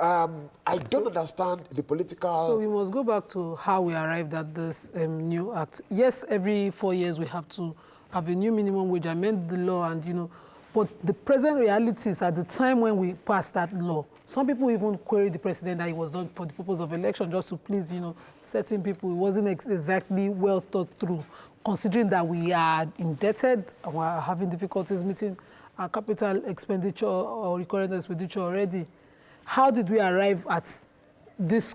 I don't understand the political... So we must go back to how we arrived at this new act. Yes, every 4 years we have to have a new minimum wage, amend the law, and but the present realities at the time when we passed that law, some people even queried the president that it was done for the purpose of election, just to please, certain people. It wasn't exactly well thought through, considering that we are indebted and we are having difficulties meeting our capital expenditure or recurrent expenditure already. How did we arrive at this,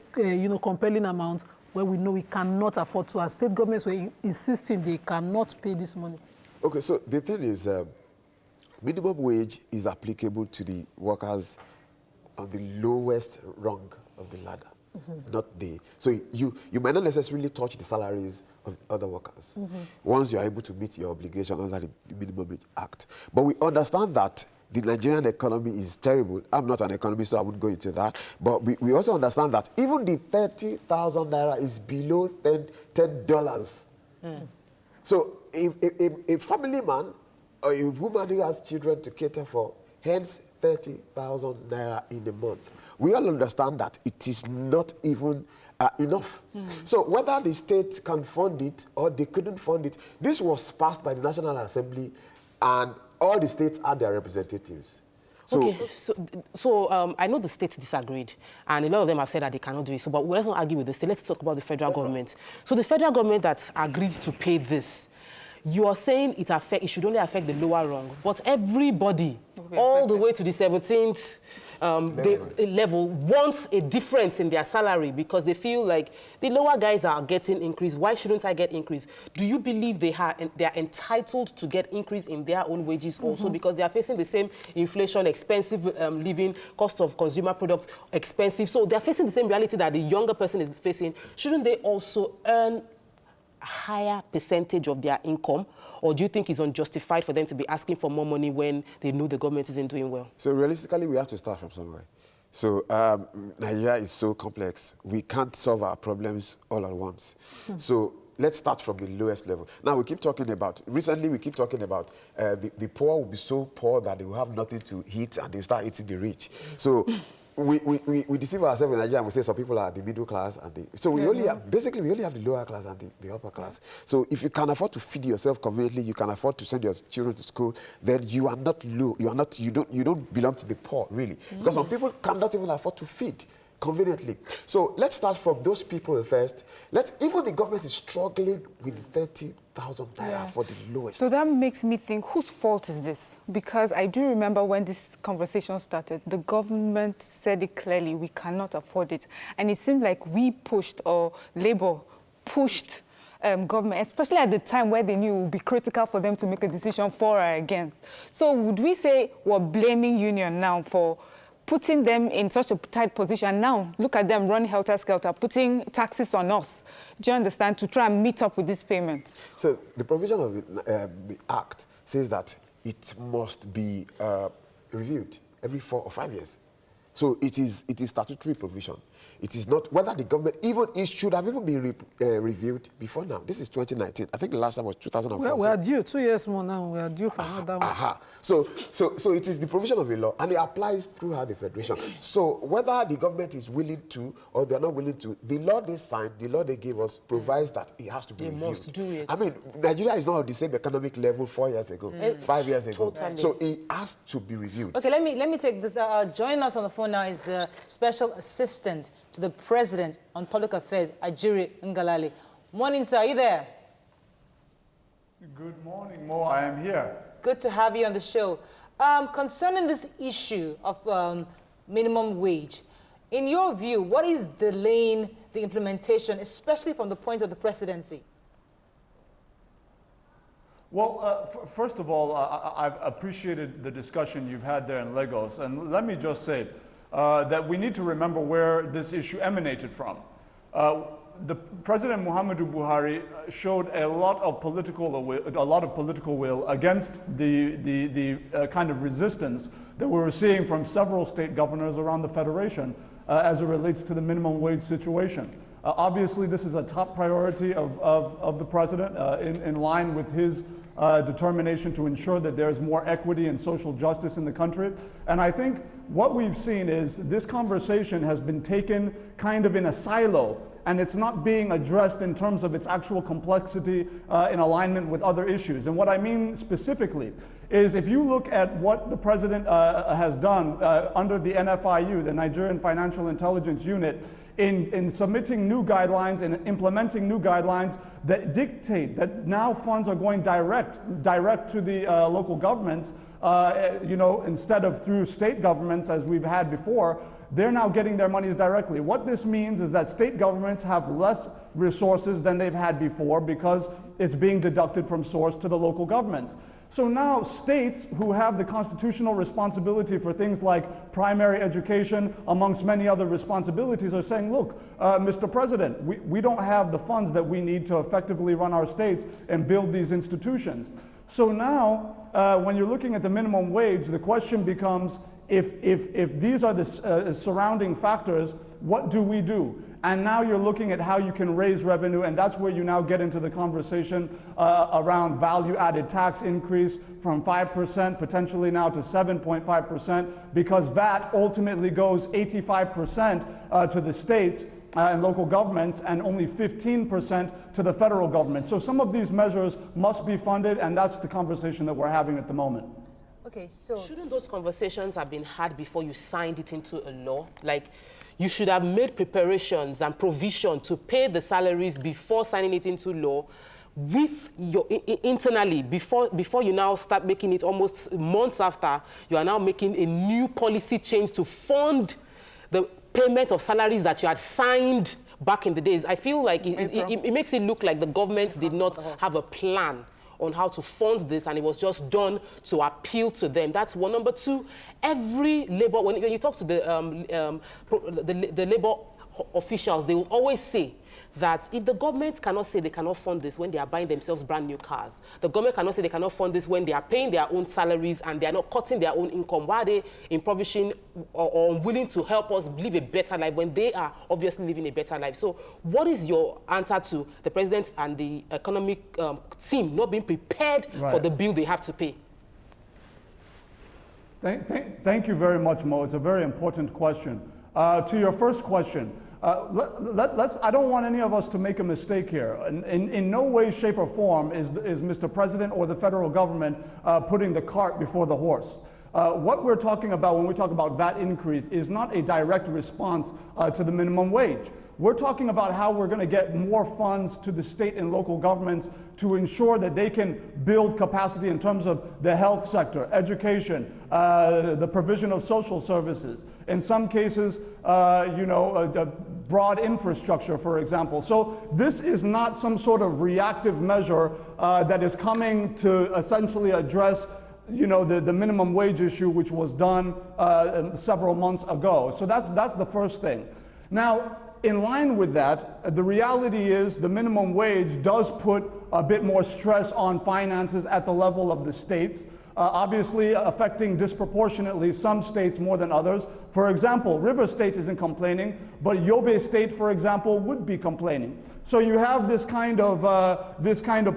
compelling amount where we know we cannot afford to? Our state governments were insisting they cannot pay this money. Okay, so the thing is, minimum wage is applicable to the workers on the lowest rung of the ladder, not the... So you might not necessarily touch the salaries of other workers once you are able to meet your obligation under the Minimum Wage Act. But we understand that the Nigerian economy is terrible. I'm not an economist, so I wouldn't go into that. But we also understand that even the 30,000 naira is below $10. So a family man or a woman who has children to cater for, hence 30,000 naira in a month. We all understand that it is not even enough. So whether the state can fund it or they couldn't fund it, this was passed by the National Assembly and all the states had their representatives. So I know the states disagreed, and a lot of them have said that they cannot do it. So, but let's not argue with the state. Let's talk about the federal government. So the federal government that agreed to pay this, you are saying it should only affect the lower rung, but everybody, all the way to the 17th level, wants a difference in their salary because they feel like the lower guys are getting increase. Why shouldn't I get increase? Do you believe they are entitled to get increase in their own wages also because they are facing the same inflation, expensive living, cost of consumer products, expensive. So they are facing the same reality that the younger person is facing. Shouldn't they also earn higher percentage of their income, or do you think it's unjustified for them to be asking for more money when they know the government isn't doing well? So realistically, we have to start from somewhere. So Nigeria is so complex. We can't solve our problems all at once. So let's start from the lowest level. Now, recently we keep talking about the poor will be so poor that they will have nothing to eat and they will start eating the rich. So we deceive ourselves in Nigeria and we say some people are the middle class and so we only have the lower class and the upper class. So if you can afford to feed yourself conveniently, you can afford to send your children to school, then you are not low. You don't belong to the poor really, because some people cannot even afford to feed conveniently. So let's start from those people first. Even the government is struggling with 30,000 naira for the lowest. So that makes me think, whose fault is this? Because I do remember when this conversation started, the government said it clearly, we cannot afford it. And it seemed like we pushed, or Labour pushed government, especially at the time where they knew it would be critical for them to make a decision for or against. So would we say we're blaming union now for putting them in such a tight position? Now, look at them run helter-skelter, putting taxes on us, do you understand, to try and meet up with this payment? So the provision of the Act says that it must be reviewed every 4 or 5 years. So it is statutory provision. It is not whether the government it should have even been reviewed before now. This is 2019. I think the last time was 2004. We are due 2 years more now. We are due for another one. So it is the provision of a law, and it applies throughout the federation. So whether the government is willing to or they are not willing to, the law they signed, the law they gave us, provides that it has to be reviewed. They must do it. I mean, Nigeria is not on the same economic level 4 years ago, 5 years ago. Totally. So it has to be reviewed. Okay, let me take this. Joining us on the phone now is the Special Assistant to the President on Public Affairs, Ajiri Ngalale. Morning, sir. Are you there? Good morning, Mo. I am here. Good to have you on the show. Concerning this issue of minimum wage, in your view, what is delaying the implementation, especially from the point of the presidency? Well, first of all, I've appreciated the discussion you've had there in Lagos. And let me just say that we need to remember where this issue emanated from. The President Muhammadu Buhari showed a lot of political will against the kind of resistance that we were seeing from several state governors around the Federation as it relates to the minimum wage situation. Obviously, this is a top priority of the President in line with his determination to ensure that there's more equity and social justice in the country. And I think what we've seen is this conversation has been taken kind of in a silo, and it's not being addressed in terms of its actual complexity in alignment with other issues. And what I mean specifically is if you look at what the President has done under the NFIU, the Nigerian Financial Intelligence Unit, in submitting new guidelines and implementing new guidelines that dictate that now funds are going direct to the local governments, instead of through state governments as we've had before. They're now getting their monies directly. What this means is that state governments have less resources than they've had before because it's being deducted from source to the local governments. So now states who have the constitutional responsibility for things like primary education, amongst many other responsibilities, are saying, look, Mr. President, we don't have the funds that we need to effectively run our states and build these institutions. So now, when you're looking at the minimum wage, the question becomes, if these are the surrounding factors, what do we do? And now you're looking at how you can raise revenue, and that's where you now get into the conversation around value-added tax increase from 5% potentially now to 7.5%, because VAT ultimately goes 85% to the states and local governments and only 15% to the federal government. So some of these measures must be funded, and that's the conversation that we're having at the moment. Okay, so shouldn't those conversations have been had before you signed it into a law? Like, you should have made preparations and provision to pay the salaries before signing it into law with your internally, before you now start making it almost months after. You are now making a new policy change to fund the payment of salaries that you had signed back in the days. I feel like it makes it look like the government did not have a plan on how to fund this, and it was just done to appeal to them. That's one. Number two, every labor, when you talk to the labor officials, they will always say that if the government cannot say they cannot fund this when they are buying themselves brand new cars, the government cannot say they cannot fund this when they are paying their own salaries and they are not cutting their own income, why are they impoverishing or unwilling to help us live a better life when they are obviously living a better life? So what is your answer to the president and the economic team not being prepared for the bill they have to pay? Thank you very much, Mo. It's a very important question. To your first question, I don't want any of us to make a mistake here. In no way, shape, or form is Mr. President or the federal government putting the cart before the horse. What we're talking about when we talk about VAT increase is not a direct response to the minimum wage. We're talking about how we're going to get more funds to the state and local governments to ensure that they can build capacity in terms of the health sector, education, the provision of social services. In some cases, broad infrastructure, for example. So this is not some sort of reactive measure that is coming to essentially address the minimum wage issue, which was done several months ago. So that's the first thing. Now, in line with that, the reality is the minimum wage does put a bit more stress on finances at the level of the states. obviously affecting disproportionately some states more than others. For example, River State isn't complaining, but Yobe State, for example, would be complaining. So you have this kind of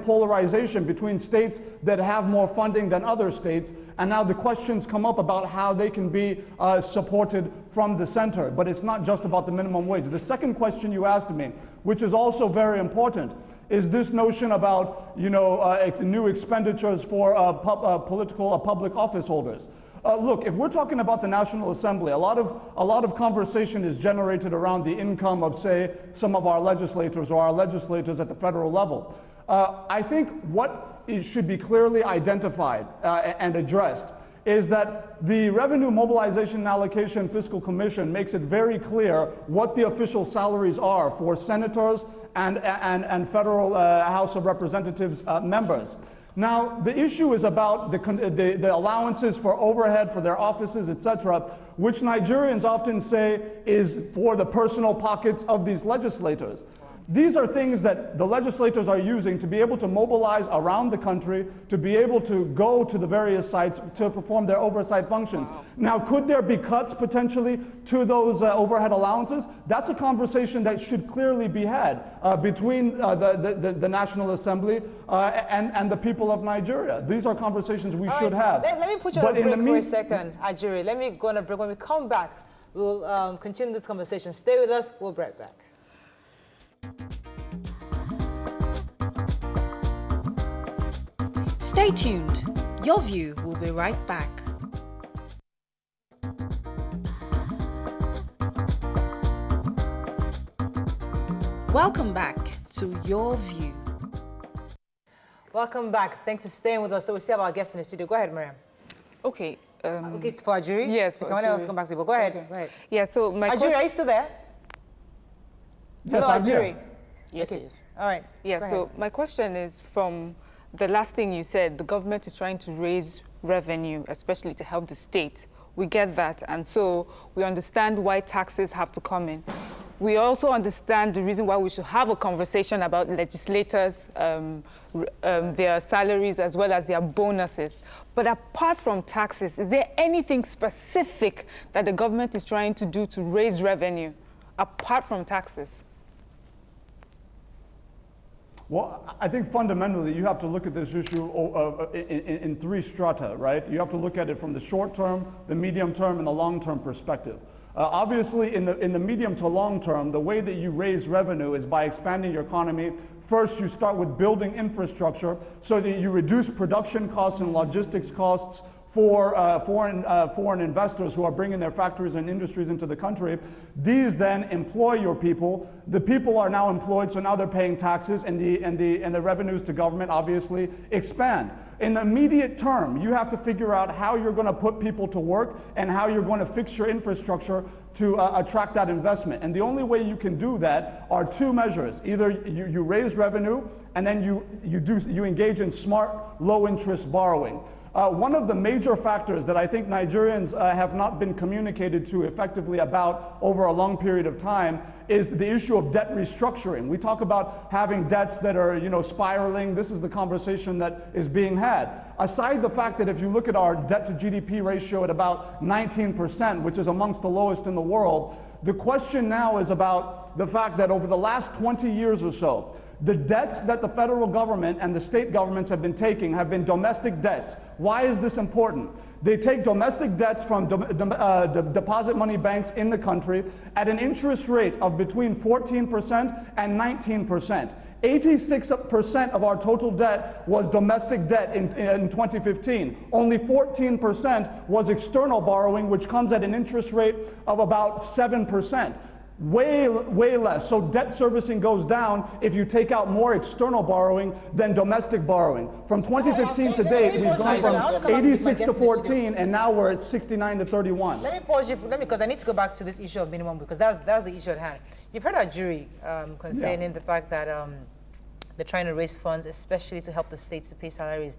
polarization between states that have more funding than other states, and now the questions come up about how they can be supported from the center. But it's not just about the minimum wage. The second question you asked me, which is also very important, is this notion about new expenditures for public office holders. Look, if we're talking about the National Assembly, a lot of conversation is generated around the income of, say, some of our legislators or our legislators at the federal level. I think what should be clearly identified and addressed is that the Revenue Mobilization and Allocation Fiscal Commission makes it very clear what the official salaries are for senators and federal House of Representatives members. Now, the issue is about the allowances for overhead for their offices, etc., which Nigerians often say is for the personal pockets of these legislators. These are things that the legislators are using to be able to mobilize around the country, to be able to go to the various sites to perform their oversight functions. Wow. Now, could there be cuts potentially to those overhead allowances? That's a conversation that should clearly be had between the National Assembly and the people of Nigeria. These are conversations we should have. Let me put you on a break for a second, Ajuri. Let me go on a break. When we come back, we'll continue this conversation. Stay with us. We'll be right back. Stay tuned. Your View will be right back. Welcome back to Your View. Welcome back. Thanks for staying with us. So we see our guests in the studio. Go ahead, Mariam. Okay. Okay, for Ajuri? Yes, for Ajuri. Else come back to you, but go ahead. Okay. Go ahead. Yeah, so my Ajuri, are you still there? Yes, Hello, I'm Ajuri. here. Yes, Okay. yes. All right. Yeah, so my question is from the last thing you said, the government is trying to raise revenue, especially to help the state. We get that, and so we understand why taxes have to come in. We also understand the reason why we should have a conversation about legislators, their salaries, as well as their bonuses. But apart from taxes, is there anything specific that the government is trying to do to raise revenue, apart from taxes? Well, I think fundamentally you have to look at this issue in three strata, right? You have to look at it from the short term, the medium term, and the long term perspective. Obviously, in the medium to long term, the way that you raise revenue is by expanding your economy. First, you start with building infrastructure so that you reduce production costs and logistics costs for foreign investors who are bringing their factories and industries into the country. These then employ your people. The people are now employed, so now they're paying taxes, and the revenues to government obviously expand. In the immediate term, you have to figure out how you're going to put people to work and how you're going to fix your infrastructure to attract that investment. And the only way you can do that are two measures. Either you raise revenue, and then you engage in smart, low-interest borrowing. One of the major factors that I think Nigerians have not been communicated to effectively about over a long period of time is the issue of debt restructuring. We talk about having debts that are, spiraling. This is the conversation that is being had. Aside the fact that if you look at our debt to GDP ratio at about 19%, which is amongst the lowest in the world, the question now is about the fact that over the last 20 years or so, the debts that the federal government and the state governments have been taking have been domestic debts. Why is this important? They take domestic debts from deposit money banks in the country at an interest rate of between 14% and 19%. 86% of our total debt was domestic debt in 2015. Only 14% was external borrowing, which comes at an interest rate of about 7%. Way less. So debt servicing goes down if you take out more external borrowing than domestic borrowing. From 2015 to date, we've gone from 86 to 14, and now we're at 69 to 31. Let me pause you, because I need to go back to this issue of minimum, because that's the issue at hand. You've heard our jury concerning the fact that they're trying to raise funds, especially to help the states to pay salaries.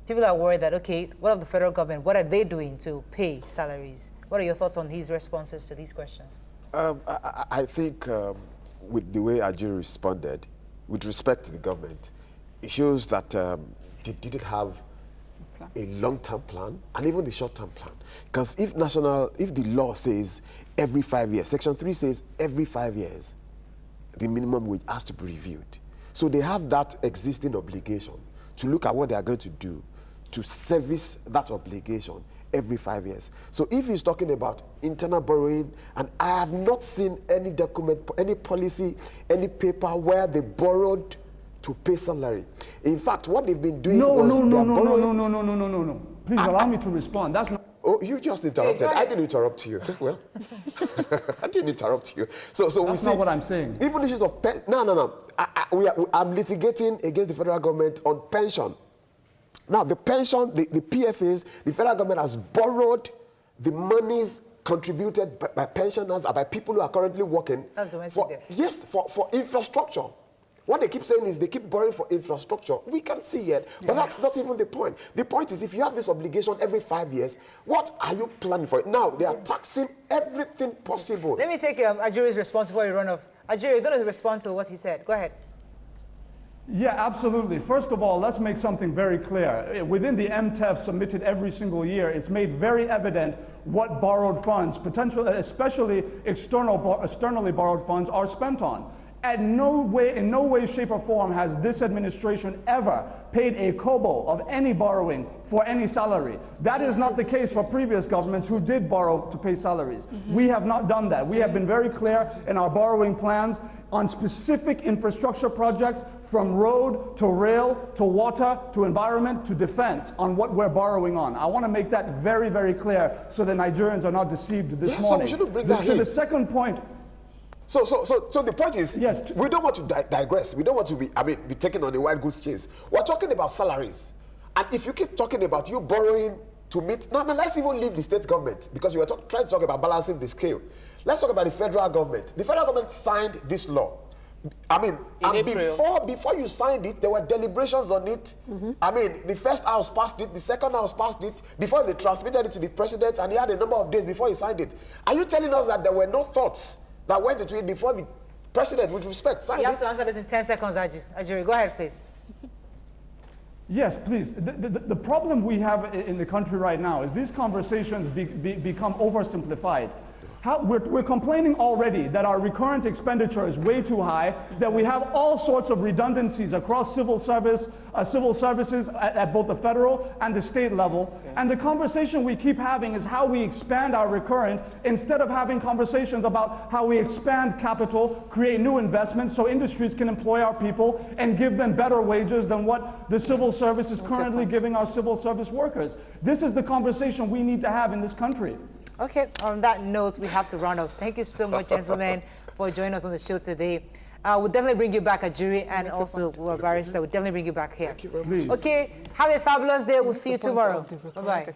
People are worried that, okay, what of the federal government? What are they doing to pay salaries? What are your thoughts on his responses to these questions? I think with the way Ajuri responded, with respect to the government, it shows that they didn't have plan. a long-term plan and even a short-term plan. Because if the law says every 5 years, Section 3 says every 5 years, the minimum wage has to be reviewed. So they have that existing obligation to look at what they are going to do to service that obligation every 5 years. So if he's talking about internal borrowing, and I have not seen any document, any policy, any paper where they borrowed to pay salary. In fact, what they've been doing No. Please allow me to respond. That's not. Oh, you just interrupted. I didn't interrupt you. Well, I didn't interrupt you. So That's we see, not what I'm saying. Even issues of no. I'm litigating against the federal government on pension. Now, the pension, the PFAs, the federal government has borrowed the monies contributed by pensioners and by people who are currently working. That's domestic debt. Yes, for infrastructure. What they keep saying is they keep borrowing for infrastructure. We can see it, but that's not even the point. The point is, if you have this obligation every 5 years, what are you planning for it? Now, they are taxing everything possible. Let me take Ajuri's response before you run off. Ajuri, you're going to respond to what he said. Go ahead. Yeah, absolutely. First of all, let's make something very clear. Within the MTEF submitted every single year, it's made very evident what borrowed funds, potentially, especially externally borrowed funds, are spent on. In no way, shape, or form has this administration ever paid a kobo of any borrowing for any salary. That is not the case for previous governments who did borrow to pay salaries. We have not done that. We have been very clear in our borrowing plans on specific infrastructure projects, from road to rail to water to environment to defense, on what we're borrowing on. I want to make that very, very clear so that Nigerians are not deceived this morning. So we shouldn't bring that to in. the second point. So the point is, yes, we don't want to digress. We don't want to be taken on a wild goose chase. We're talking about salaries. And if you keep talking about you borrowing to meet, now let's even leave the state government, because you were trying to talk about balancing the scale. Let's talk about the federal government. The federal government signed this law. Before you signed it, there were deliberations on it. The first house passed it, the second house passed it, before they transmitted it to the president, and he had a number of days before he signed it. Are you telling us that there were no thoughts that went into it before the president, with respect, signed it? You have to answer this in 10 seconds, Ajuri. Go ahead, please. Yes, please. The problem we have in the country right now is these conversations become oversimplified. We're complaining already that our recurrent expenditure is way too high, that we have all sorts of redundancies across civil services at both the federal and the state level. And the conversation we keep having is how we expand our recurrent, instead of having conversations about how we expand capital, create new investments so industries can employ our people and give them better wages than what the civil service is currently giving our civil service workers. This is the conversation we need to have in this country. Okay, on that note, we have to round up. Thank you so much, gentlemen, for joining us on the show today. We'll definitely bring you back, Ajuri, and also Barrister. We'll definitely bring you back here. Thank you very much. Okay, have a fabulous day. We'll see you tomorrow. Bye-bye.